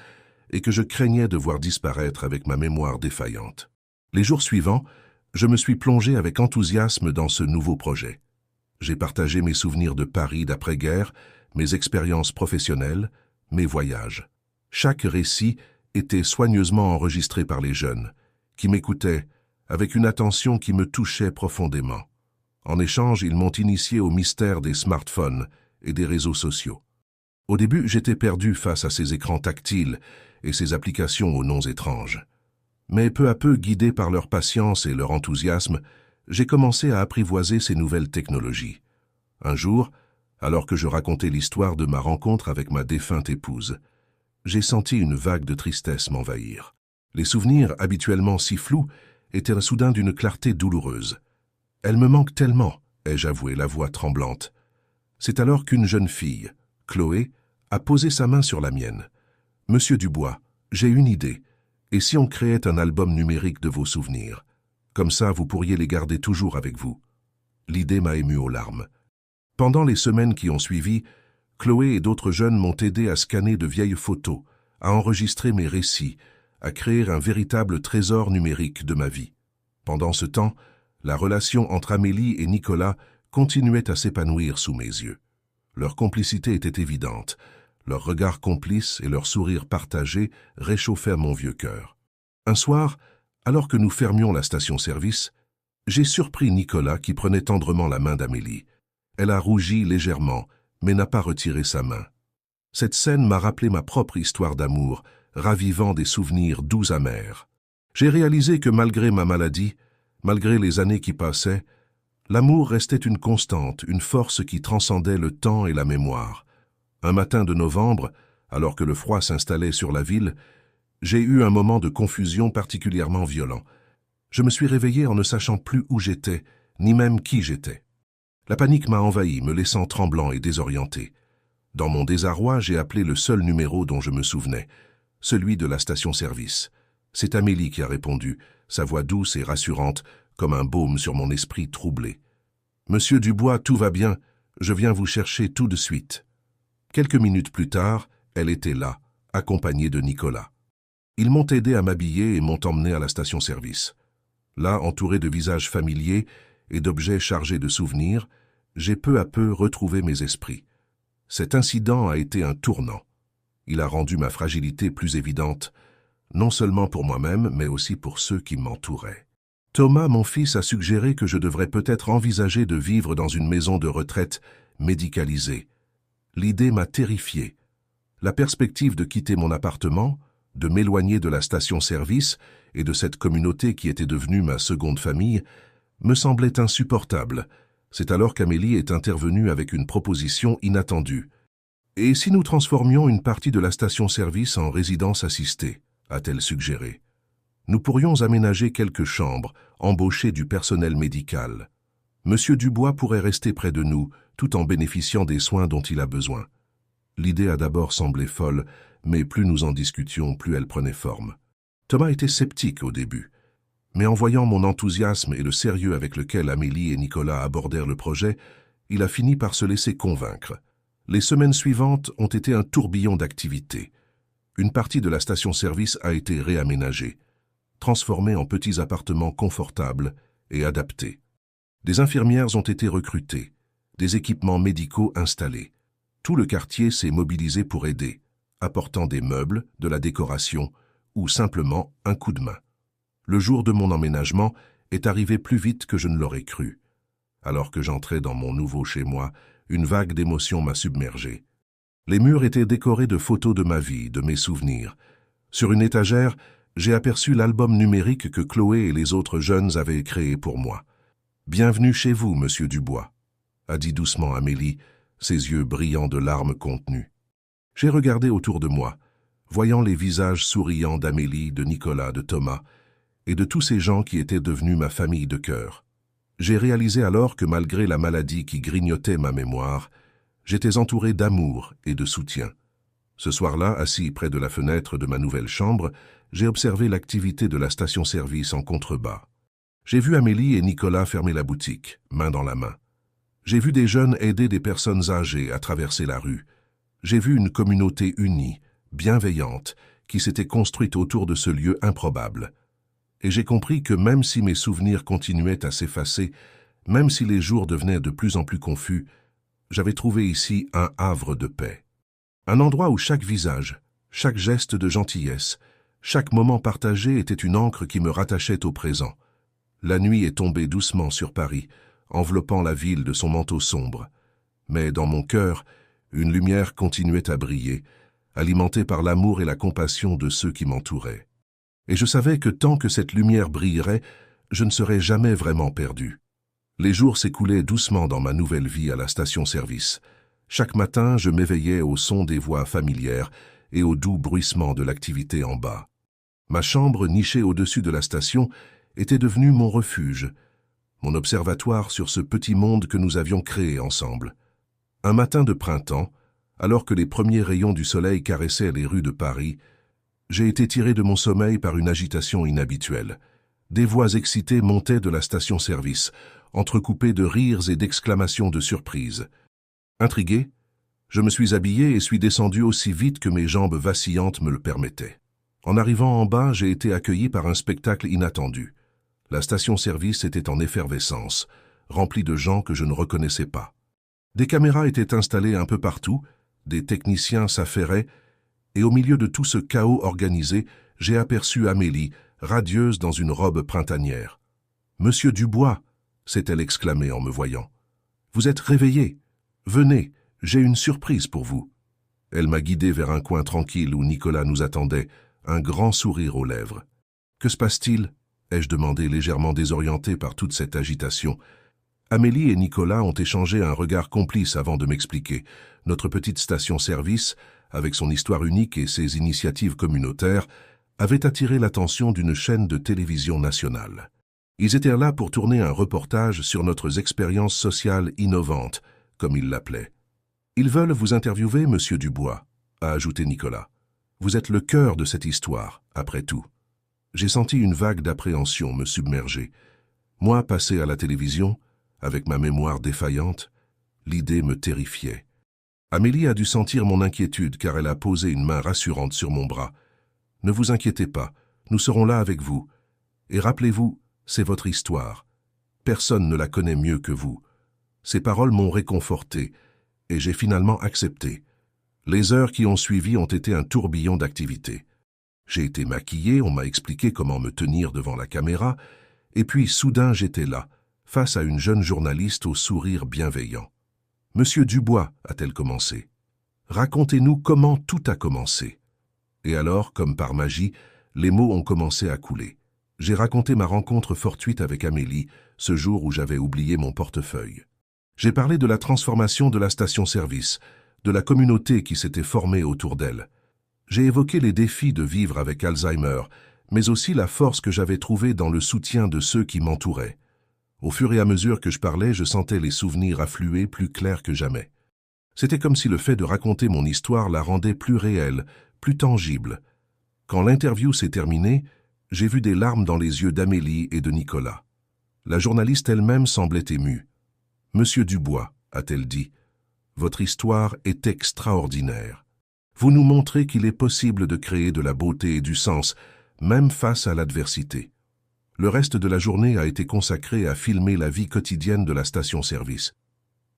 et que je craignais de voir disparaître avec ma mémoire défaillante. Les jours suivants, je me suis plongé avec enthousiasme dans ce nouveau projet. J'ai partagé mes souvenirs de Paris d'après-guerre, mes expériences professionnelles, mes voyages. Chaque récit était soigneusement enregistré par les jeunes, qui m'écoutaient avec une attention qui me touchait profondément. En échange, ils m'ont initié au mystère des smartphones et des réseaux sociaux. Au début, j'étais perdu face à ces écrans tactiles et ces applications aux noms étranges. Mais peu à peu, guidé par leur patience et leur enthousiasme, j'ai commencé à apprivoiser ces nouvelles technologies. Un jour, alors que je racontais l'histoire de ma rencontre avec ma défunte épouse, j'ai senti une vague de tristesse m'envahir. Les souvenirs, habituellement si flous, étaient soudain d'une clarté douloureuse. « Elle me manque tellement », ai-je avoué, la voix tremblante. C'est alors qu'une jeune fille, Chloé, a posé sa main sur la mienne. « Monsieur Dubois, j'ai une idée. Et si on créait un album numérique de vos souvenirs? Comme ça, vous pourriez les garder toujours avec vous. » L'idée m'a ému aux larmes. Pendant les semaines qui ont suivi, Chloé et d'autres jeunes m'ont aidé à scanner de vieilles photos, à enregistrer mes récits, à créer un véritable trésor numérique de ma vie. Pendant ce temps, la relation entre Amélie et Nicolas continuait à s'épanouir sous mes yeux. Leur complicité était évidente, leur regard complice et leur sourire partagé réchauffaient mon vieux cœur. Un soir, alors que nous fermions la station-service, j'ai surpris Nicolas qui prenait tendrement la main d'Amélie. Elle a rougi légèrement, mais n'a pas retiré sa main. Cette scène m'a rappelé ma propre histoire d'amour, ravivant des souvenirs doux amers. J'ai réalisé que malgré ma maladie, malgré les années qui passaient, l'amour restait une constante, une force qui transcendait le temps et la mémoire. Un matin de novembre, alors que le froid s'installait sur la ville, j'ai eu un moment de confusion particulièrement violent. Je me suis réveillé en ne sachant plus où j'étais, ni même qui j'étais. La panique m'a envahi, me laissant tremblant et désorienté. Dans mon désarroi, j'ai appelé le seul numéro dont je me souvenais, celui de la station-service. C'est Amélie qui a répondu, sa voix douce et rassurante, comme un baume sur mon esprit troublé. « Monsieur Dubois, tout va bien, je viens vous chercher tout de suite. » Quelques minutes plus tard, elle était là, accompagnée de Nicolas. Ils m'ont aidé à m'habiller et m'ont emmené à la station-service. Là, entouré de visages familiers et d'objets chargés de souvenirs, j'ai peu à peu retrouvé mes esprits. Cet incident a été un tournant. Il a rendu ma fragilité plus évidente, non seulement pour moi-même, mais aussi pour ceux qui m'entouraient. Thomas, mon fils, a suggéré que je devrais peut-être envisager de vivre dans une maison de retraite médicalisée. L'idée m'a terrifié. La perspective de quitter mon appartement, de m'éloigner de la station-service et de cette communauté qui était devenue ma seconde famille, me semblait insupportable. C'est alors qu'Amélie est intervenue avec une proposition inattendue. « Et si nous transformions une partie de la station-service en résidence assistée ?» a-t-elle suggéré. « Nous pourrions aménager quelques chambres, embaucher du personnel médical. Monsieur Dubois pourrait rester près de nous, tout en bénéficiant des soins dont il a besoin. » L'idée a d'abord semblé folle, mais plus nous en discutions, plus elle prenait forme. Thomas était sceptique au début. Mais en voyant mon enthousiasme et le sérieux avec lequel Amélie et Nicolas abordèrent le projet, il a fini par se laisser convaincre. Les semaines suivantes ont été un tourbillon d'activités. Une partie de la station-service a été réaménagée, transformée en petits appartements confortables et adaptés. Des infirmières ont été recrutées, des équipements médicaux installés. Tout le quartier s'est mobilisé pour aider, apportant des meubles, de la décoration ou simplement un coup de main. Le jour de mon emménagement est arrivé plus vite que je ne l'aurais cru. Alors que j'entrais dans mon nouveau chez-moi, une vague d'émotions m'a submergé. Les murs étaient décorés de photos de ma vie, de mes souvenirs. Sur une étagère, j'ai aperçu l'album numérique que Chloé et les autres jeunes avaient créé pour moi. « Bienvenue chez vous, monsieur Dubois », a dit doucement Amélie, ses yeux brillants de larmes contenues. J'ai regardé autour de moi, voyant les visages souriants d'Amélie, de Nicolas, de Thomas, et de tous ces gens qui étaient devenus ma famille de cœur. J'ai réalisé alors que malgré la maladie qui grignotait ma mémoire, j'étais entouré d'amour et de soutien. Ce soir-là, assis près de la fenêtre de ma nouvelle chambre, j'ai observé l'activité de la station-service en contrebas. J'ai vu Amélie et Nicolas fermer la boutique, main dans la main. J'ai vu des jeunes aider des personnes âgées à traverser la rue. J'ai vu une communauté unie, bienveillante, qui s'était construite autour de ce lieu improbable. Et j'ai compris que même si mes souvenirs continuaient à s'effacer, même si les jours devenaient de plus en plus confus, j'avais trouvé ici un havre de paix. Un endroit où chaque visage, chaque geste de gentillesse, chaque moment partagé était une ancre qui me rattachait au présent. La nuit est tombée doucement sur Paris, enveloppant la ville de son manteau sombre. Mais dans mon cœur, une lumière continuait à briller, alimentée par l'amour et la compassion de ceux qui m'entouraient. Et je savais que tant que cette lumière brillerait, je ne serais jamais vraiment perdu. Les jours s'écoulaient doucement dans ma nouvelle vie à la station-service. Chaque matin, je m'éveillais au son des voix familières et au doux bruissement de l'activité en bas. Ma chambre, nichée au-dessus de la station, était devenue mon refuge, mon observatoire sur ce petit monde que nous avions créé ensemble. Un matin de printemps, alors que les premiers rayons du soleil caressaient les rues de Paris, j'ai été tiré de mon sommeil par une agitation inhabituelle. Des voix excitées montaient de la station-service, entrecoupées de rires et d'exclamations de surprise. Intrigué, je me suis habillé et suis descendu aussi vite que mes jambes vacillantes me le permettaient. En arrivant en bas, j'ai été accueilli par un spectacle inattendu. La station-service était en effervescence, remplie de gens que je ne reconnaissais pas. Des caméras étaient installées un peu partout, des techniciens s'affairaient, et au milieu de tout ce chaos organisé, j'ai aperçu Amélie, radieuse dans une robe printanière. « Monsieur Dubois !» s'est-elle exclamée en me voyant. « Vous êtes réveillé. Venez, j'ai une surprise pour vous. » Elle m'a guidé vers un coin tranquille où Nicolas nous attendait, un grand sourire aux lèvres. « Que se passe-t-il » ai-je demandé, légèrement désorienté par toute cette agitation. Amélie et Nicolas ont échangé un regard complice avant de m'expliquer. Notre petite station-service, avec son histoire unique et ses initiatives communautaires, avait attiré l'attention d'une chaîne de télévision nationale. Ils étaient là pour tourner un reportage sur notre expérience sociale innovante, comme ils l'appelaient. « Ils veulent vous interviewer, monsieur Dubois », a ajouté Nicolas. « Vous êtes le cœur de cette histoire, après tout. » J'ai senti une vague d'appréhension me submerger. Moi, passé à la télévision, avec ma mémoire défaillante, l'idée me terrifiait. Amélie a dû sentir mon inquiétude car elle a posé une main rassurante sur mon bras. « Ne vous inquiétez pas, nous serons là avec vous. Et rappelez-vous, c'est votre histoire. Personne ne la connaît mieux que vous. » Ces paroles m'ont réconforté et j'ai finalement accepté. Les heures qui ont suivi ont été un tourbillon d'activités. J'ai été maquillé, on m'a expliqué comment me tenir devant la caméra, et puis soudain j'étais là, face à une jeune journaliste au sourire bienveillant. « Monsieur Dubois », a-t-elle commencé, « racontez-nous comment tout a commencé. » Et alors, comme par magie, les mots ont commencé à couler. J'ai raconté ma rencontre fortuite avec Amélie, ce jour où j'avais oublié mon portefeuille. J'ai parlé de la transformation de la station-service, de la communauté qui s'était formée autour d'elle. J'ai évoqué les défis de vivre avec Alzheimer, mais aussi la force que j'avais trouvée dans le soutien de ceux qui m'entouraient. Au fur et à mesure que je parlais, je sentais les souvenirs affluer plus clairs que jamais. C'était comme si le fait de raconter mon histoire la rendait plus réelle, plus tangible. Quand l'interview s'est terminée, j'ai vu des larmes dans les yeux d'Amélie et de Nicolas. La journaliste elle-même semblait émue. « Monsieur Dubois », a-t-elle dit, « votre histoire est extraordinaire. Vous nous montrez qu'il est possible de créer de la beauté et du sens, même face à l'adversité. » Le reste de la journée a été consacré à filmer la vie quotidienne de la station-service.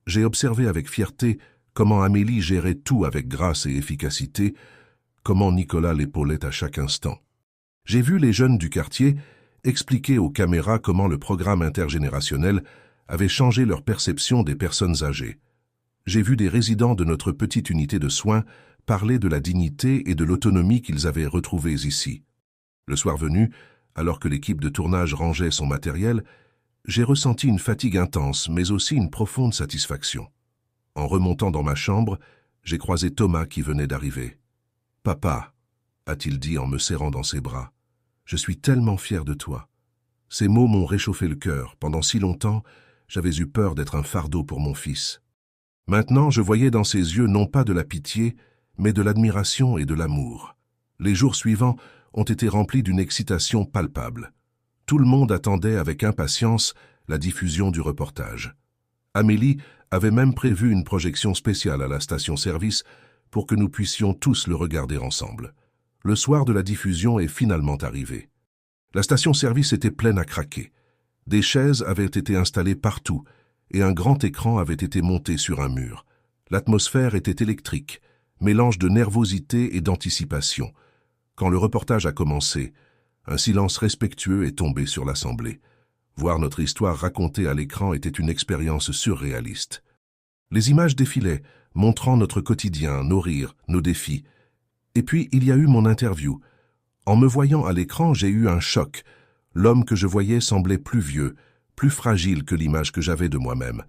J'ai observé avec fierté comment Amélie gérait tout avec grâce et efficacité, comment Nicolas l'épaulait à chaque instant. J'ai vu les jeunes du quartier expliquer aux caméras comment le programme intergénérationnel avait changé leur perception des personnes âgées. J'ai vu des résidents de notre petite unité de soins parler de la dignité et de l'autonomie qu'ils avaient retrouvées ici. Le soir venu, alors que l'équipe de tournage rangeait son matériel, j'ai ressenti une fatigue intense, mais aussi une profonde satisfaction. En remontant dans ma chambre, j'ai croisé Thomas qui venait d'arriver. « Papa », a-t-il dit en me serrant dans ses bras, « je suis tellement fier de toi. » Ces mots m'ont réchauffé le cœur. Pendant si longtemps, j'avais eu peur d'être un fardeau pour mon fils. Maintenant, je voyais dans ses yeux non pas de la pitié, mais de l'admiration et de l'amour. Les jours suivants ont été remplis d'une excitation palpable. Tout le monde attendait avec impatience la diffusion du reportage. Amélie avait même prévu une projection spéciale à la station-service pour que nous puissions tous le regarder ensemble. Le soir de la diffusion est finalement arrivé. La station-service était pleine à craquer. Des chaises avaient été installées partout et un grand écran avait été monté sur un mur. L'atmosphère était électrique, mélange de nervosité et d'anticipation. Quand le reportage a commencé, un silence respectueux est tombé sur l'assemblée. Voir notre histoire racontée à l'écran était une expérience surréaliste. Les images défilaient, montrant notre quotidien, nos rires, nos défis. Et puis, il y a eu mon interview. En me voyant à l'écran, j'ai eu un choc. L'homme que je voyais semblait plus vieux, plus fragile que l'image que j'avais de moi-même.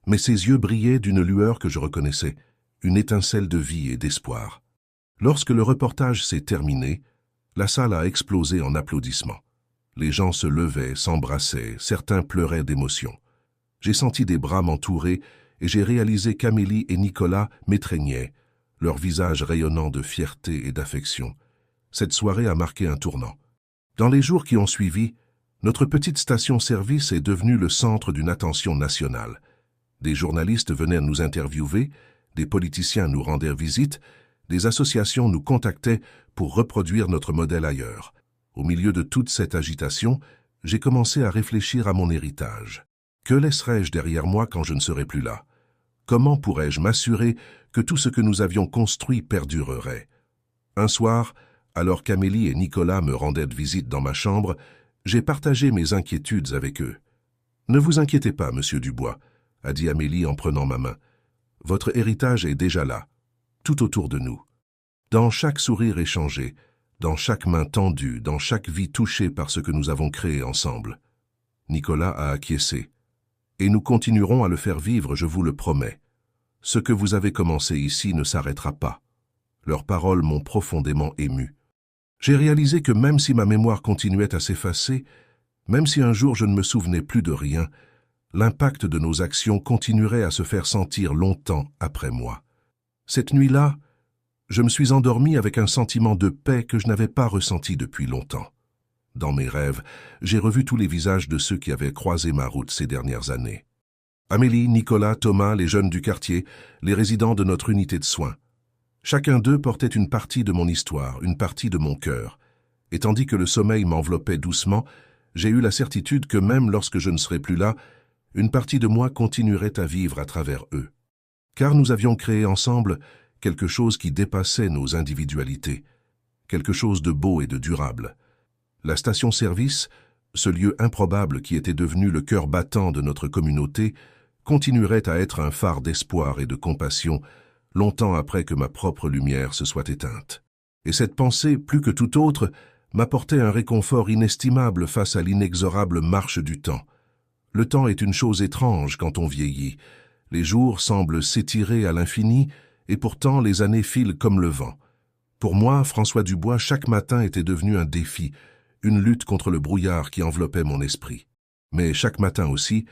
Mais ses yeux brillaient d'une lueur que je reconnaissais, une étincelle de vie et d'espoir. Lorsque le reportage s'est terminé, la salle a explosé en applaudissements. Les gens se levaient, s'embrassaient, certains pleuraient d'émotion. J'ai senti des bras m'entourer et j'ai réalisé qu'Amélie et Nicolas m'étreignaient, leurs visages rayonnant de fierté et d'affection. Cette soirée a marqué un tournant. Dans les jours qui ont suivi, notre petite station-service est devenue le centre d'une attention nationale. Des journalistes venaient nous interviewer, des politiciens nous rendaient visite, des associations nous contactaient pour reproduire notre modèle ailleurs. Au milieu de toute cette agitation, j'ai commencé à réfléchir à mon héritage. Que laisserai-je derrière moi quand je ne serai plus là? Comment pourrais-je m'assurer que tout ce que nous avions construit perdurerait? Un soir, alors qu'Amélie et Nicolas me rendaient visite dans ma chambre, j'ai partagé mes inquiétudes avec eux. « Ne vous inquiétez pas, monsieur Dubois », a dit Amélie en prenant ma main. « Votre héritage est déjà là, tout autour de nous. Dans chaque sourire échangé, dans chaque main tendue, dans chaque vie touchée par ce que nous avons créé ensemble. » Nicolas a acquiescé. « Et nous continuerons à le faire vivre, je vous le promets. Ce que vous avez commencé ici ne s'arrêtera pas. » Leurs paroles m'ont profondément ému. J'ai réalisé que même si ma mémoire continuait à s'effacer, même si un jour je ne me souvenais plus de rien, l'impact de nos actions continuerait à se faire sentir longtemps après moi. Cette nuit-là, je me suis endormi avec un sentiment de paix que je n'avais pas ressenti depuis longtemps. Dans mes rêves, j'ai revu tous les visages de ceux qui avaient croisé ma route ces dernières années. Amélie, Nicolas, Thomas, les jeunes du quartier, les résidents de notre unité de soins. Chacun d'eux portait une partie de mon histoire, une partie de mon cœur. Et tandis que le sommeil m'enveloppait doucement, j'ai eu la certitude que même lorsque je ne serai plus là, une partie de moi continuerait à vivre à travers eux. Car nous avions créé ensemble quelque chose qui dépassait nos individualités, quelque chose de beau et de durable. La station-service, ce lieu improbable qui était devenu le cœur battant de notre communauté, continuerait à être un phare d'espoir et de compassion, longtemps après que ma propre lumière se soit éteinte. Et cette pensée, plus que toute autre, m'apportait un réconfort inestimable face à l'inexorable marche du temps. Le temps est une chose étrange quand on vieillit. Les jours semblent s'étirer à l'infini, et pourtant les années filent comme le vent. Pour moi, François Dubois, chaque matin était devenu un défi, une lutte contre le brouillard qui enveloppait mon esprit. Mais chaque matin aussi,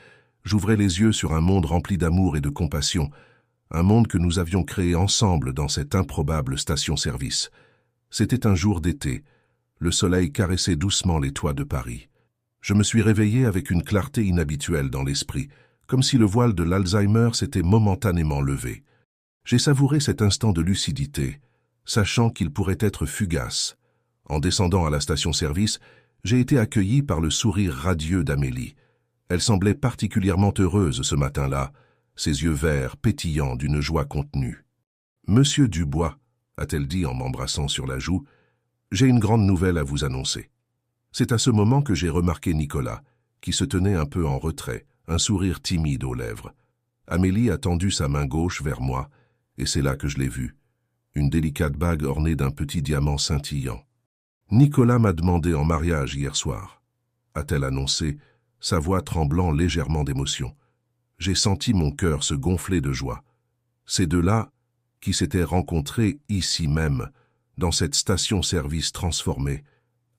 j'ouvrais les yeux sur un monde rempli d'amour et de compassion, un monde que nous avions créé ensemble dans cette improbable station-service. C'était un jour d'été. Le soleil caressait doucement les toits de Paris. Je me suis réveillé avec une clarté inhabituelle dans l'esprit, comme si le voile de l'Alzheimer s'était momentanément levé. J'ai savouré cet instant de lucidité, sachant qu'il pourrait être fugace. En descendant à la station-service, j'ai été accueilli par le sourire radieux d'Amélie. Elle semblait particulièrement heureuse ce matin-là, ses yeux verts pétillants d'une joie contenue. « Monsieur Dubois », a-t-elle dit en m'embrassant sur la joue, « j'ai une grande nouvelle à vous annoncer. » C'est à ce moment que j'ai remarqué Nicolas, qui se tenait un peu en retrait, un sourire timide aux lèvres. Amélie a tendu sa main gauche vers moi, et c'est là que je l'ai vue, une délicate bague ornée d'un petit diamant scintillant. « Nicolas m'a demandé en mariage hier soir », a-t-elle annoncé, sa voix tremblant légèrement d'émotion. J'ai senti mon cœur se gonfler de joie. Ces deux-là, qui s'étaient rencontrés ici même, dans cette station-service transformée,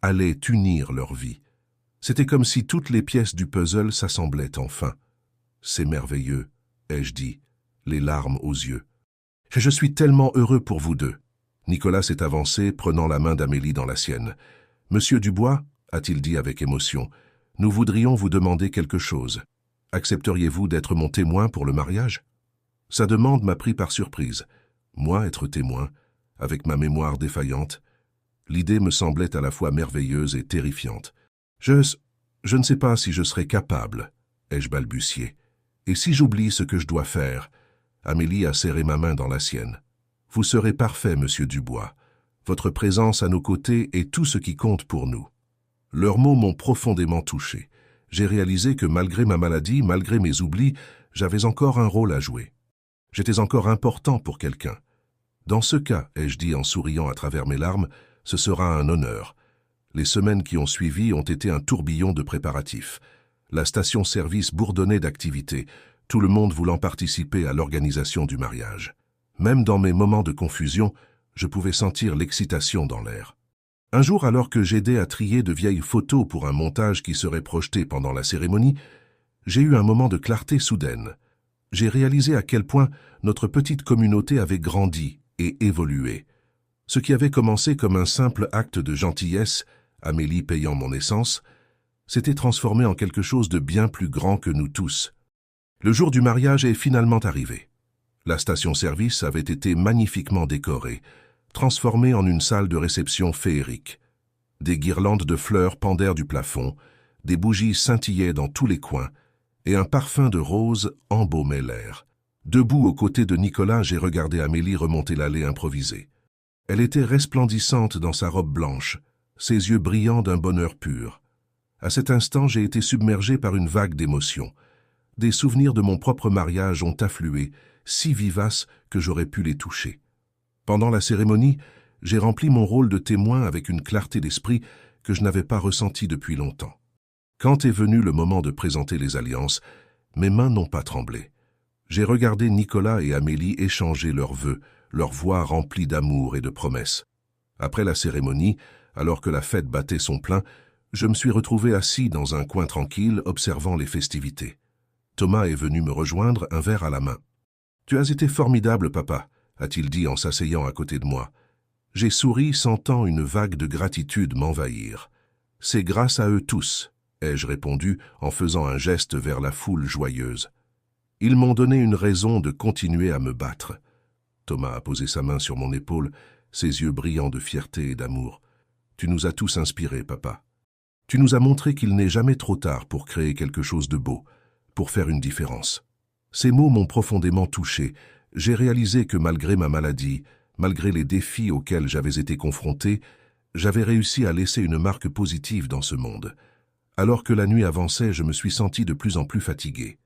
allaient unir leur vie. C'était comme si toutes les pièces du puzzle s'assemblaient enfin. « C'est merveilleux », ai-je dit, les larmes aux yeux. « Je suis tellement heureux pour vous deux. » Nicolas s'est avancé, prenant la main d'Amélie dans la sienne. « Monsieur Dubois, » a-t-il dit avec émotion, « nous voudrions vous demander quelque chose. Accepteriez-vous d'être mon témoin pour le mariage ?» Sa demande m'a pris par surprise. Moi, être témoin, avec ma mémoire défaillante. L'idée me semblait à la fois merveilleuse et terrifiante. Je ne sais pas si je serai capable, ai-je balbutié. Et si j'oublie ce que je dois faire? Amélie a serré ma main dans la sienne. Vous serez parfait, monsieur Dubois. Votre présence à nos côtés est tout ce qui compte pour nous. Leurs mots m'ont profondément touché. J'ai réalisé que malgré ma maladie, malgré mes oublis, j'avais encore un rôle à jouer. J'étais encore important pour quelqu'un. Dans ce cas, ai-je dit en souriant à travers mes larmes, ce sera un honneur. Les semaines qui ont suivi ont été un tourbillon de préparatifs. La station-service bourdonnait d'activités, tout le monde voulant participer à l'organisation du mariage. Même dans mes moments de confusion, je pouvais sentir l'excitation dans l'air. Un jour, alors que j'aidais à trier de vieilles photos pour un montage qui serait projeté pendant la cérémonie, j'ai eu un moment de clarté soudaine. J'ai réalisé à quel point notre petite communauté avait grandi et évolué. Ce qui avait commencé comme un simple acte de gentillesse, Amélie payant mon essence, s'était transformé en quelque chose de bien plus grand que nous tous. Le jour du mariage est finalement arrivé. La station-service avait été magnifiquement décorée, transformée en une salle de réception féerique. Des guirlandes de fleurs pendèrent du plafond, des bougies scintillaient dans tous les coins, et un parfum de rose embaumait l'air. Debout aux côtés de Nicolas, j'ai regardé Amélie remonter l'allée improvisée. Elle était resplendissante dans sa robe blanche, ses yeux brillants d'un bonheur pur. À cet instant, j'ai été submergé par une vague d'émotions. Des souvenirs de mon propre mariage ont afflué, si vivaces que j'aurais pu les toucher. Pendant la cérémonie, j'ai rempli mon rôle de témoin avec une clarté d'esprit que je n'avais pas ressentie depuis longtemps. Quand est venu le moment de présenter les alliances, mes mains n'ont pas tremblé. J'ai regardé Nicolas et Amélie échanger leurs vœux, leurs voix remplies d'amour et de promesses. Après la cérémonie, alors que la fête battait son plein, je me suis retrouvé assis dans un coin tranquille, observant les festivités. Thomas est venu me rejoindre, un verre à la main. « Tu as été formidable, papa », a-t-il dit en s'asseyant à côté de moi. J'ai souri, sentant une vague de gratitude m'envahir. « C'est grâce à eux tous », ai-je répondu en faisant un geste vers la foule joyeuse. Ils m'ont donné une raison de continuer à me battre. Thomas a posé sa main sur mon épaule, ses yeux brillants de fierté et d'amour. « Tu nous as tous inspirés, papa. Tu nous as montré qu'il n'est jamais trop tard pour créer quelque chose de beau, pour faire une différence. » Ces mots m'ont profondément touché. J'ai réalisé que malgré ma maladie, malgré les défis auxquels j'avais été confronté, j'avais réussi à laisser une marque positive dans ce monde. Alors que la nuit avançait, je me suis senti de plus en plus fatigué.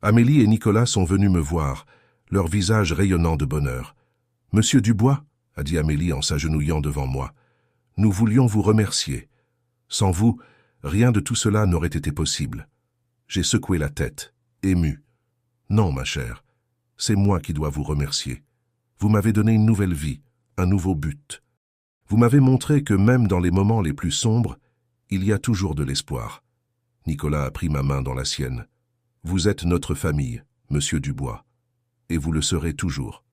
Amélie et Nicolas sont venus me voir, leurs visages rayonnant de bonheur. « Monsieur Dubois » a dit Amélie en s'agenouillant devant moi. « Nous voulions vous remercier. Sans vous, rien de tout cela n'aurait été possible. » J'ai secoué la tête, ému. « Non, ma chère, c'est moi qui dois vous remercier. Vous m'avez donné une nouvelle vie, un nouveau but. Vous m'avez montré que même dans les moments les plus sombres, il y a toujours de l'espoir. » Nicolas a pris ma main dans la sienne. « Vous êtes notre famille, monsieur Dubois, et vous le serez toujours. »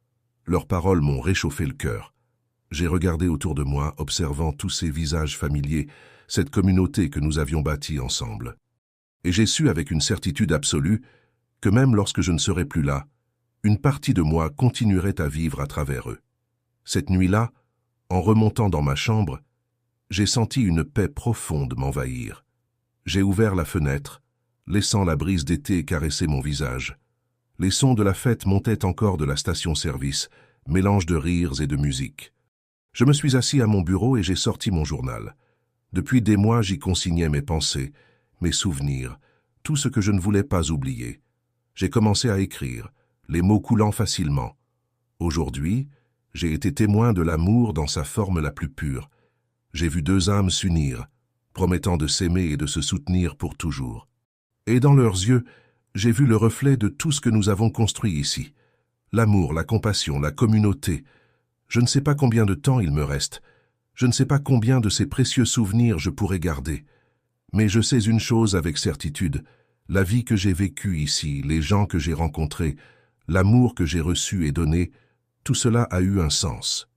Leurs paroles m'ont réchauffé le cœur. J'ai regardé autour de moi, observant tous ces visages familiers, cette communauté que nous avions bâtie ensemble. Et j'ai su avec une certitude absolue que même lorsque je ne serai plus là, une partie de moi continuerait à vivre à travers eux. Cette nuit-là, en remontant dans ma chambre, j'ai senti une paix profonde m'envahir. J'ai ouvert la fenêtre, laissant la brise d'été caresser mon visage. Les sons de la fête montaient encore de la station-service, mélange de rires et de musique. Je me suis assis à mon bureau et j'ai sorti mon journal. Depuis des mois, j'y consignais mes pensées, mes souvenirs, tout ce que je ne voulais pas oublier. J'ai commencé à écrire, les mots coulant facilement. Aujourd'hui, j'ai été témoin de l'amour dans sa forme la plus pure. J'ai vu deux âmes s'unir, promettant de s'aimer et de se soutenir pour toujours. Et dans leurs yeux, j'ai vu le reflet de tout ce que nous avons construit ici. L'amour, la compassion, la communauté. Je ne sais pas combien de temps il me reste. Je ne sais pas combien de ces précieux souvenirs je pourrai garder. Mais je sais une chose avec certitude. La vie que j'ai vécue ici, les gens que j'ai rencontrés, l'amour que j'ai reçu et donné, tout cela a eu un sens.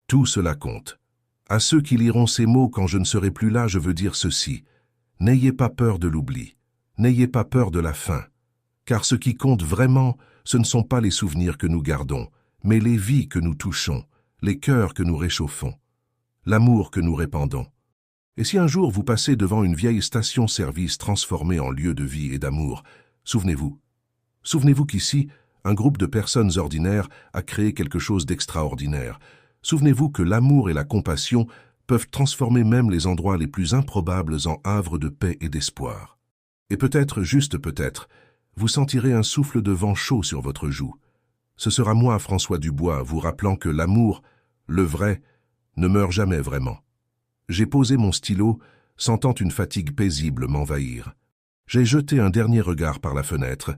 Tout cela compte. À ceux qui liront ces mots quand je ne serai plus là, je veux dire ceci. N'ayez pas peur de l'oubli. N'ayez pas peur de la fin. Car ce qui compte vraiment, ce ne sont pas les souvenirs que nous gardons, mais les vies que nous touchons, les cœurs que nous réchauffons. l'amour que nous répandons. Et si un jour vous passez devant une vieille station-service transformée en lieu de vie et d'amour, souvenez-vous. Souvenez-vous qu'ici, un groupe de personnes ordinaires a créé quelque chose d'extraordinaire. Souvenez-vous que l'amour et la compassion peuvent transformer même les endroits les plus improbables en havres de paix et d'espoir. Et peut-être, juste peut-être, vous sentirez un souffle de vent chaud sur votre joue. Ce sera moi, François Dubois, vous rappelant que l'amour, le vrai, ne meurt jamais vraiment. J'ai posé mon stylo, sentant une fatigue paisible m'envahir. J'ai jeté un dernier regard par la fenêtre,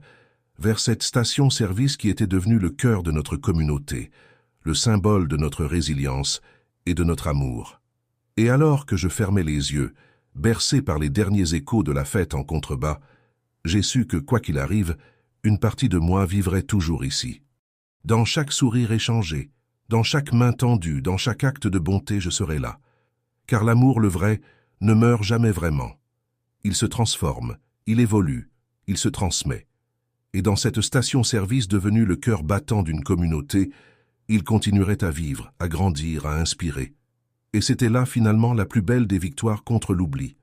vers cette station-service qui était devenue le cœur de notre communauté, le symbole de notre résilience et de notre amour. Et alors que je fermais les yeux, bercé par les derniers échos de la fête en contrebas, j'ai su que, quoi qu'il arrive, une partie de moi vivrait toujours ici. Dans chaque sourire échangé, dans chaque main tendue, dans chaque acte de bonté, je serai là. Car l'amour, le vrai, ne meurt jamais vraiment. Il se transforme, il évolue, il se transmet. Et dans cette station-service devenue le cœur battant d'une communauté, il continuerait à vivre, à grandir, à inspirer. Et c'était là finalement la plus belle des victoires contre l'oubli.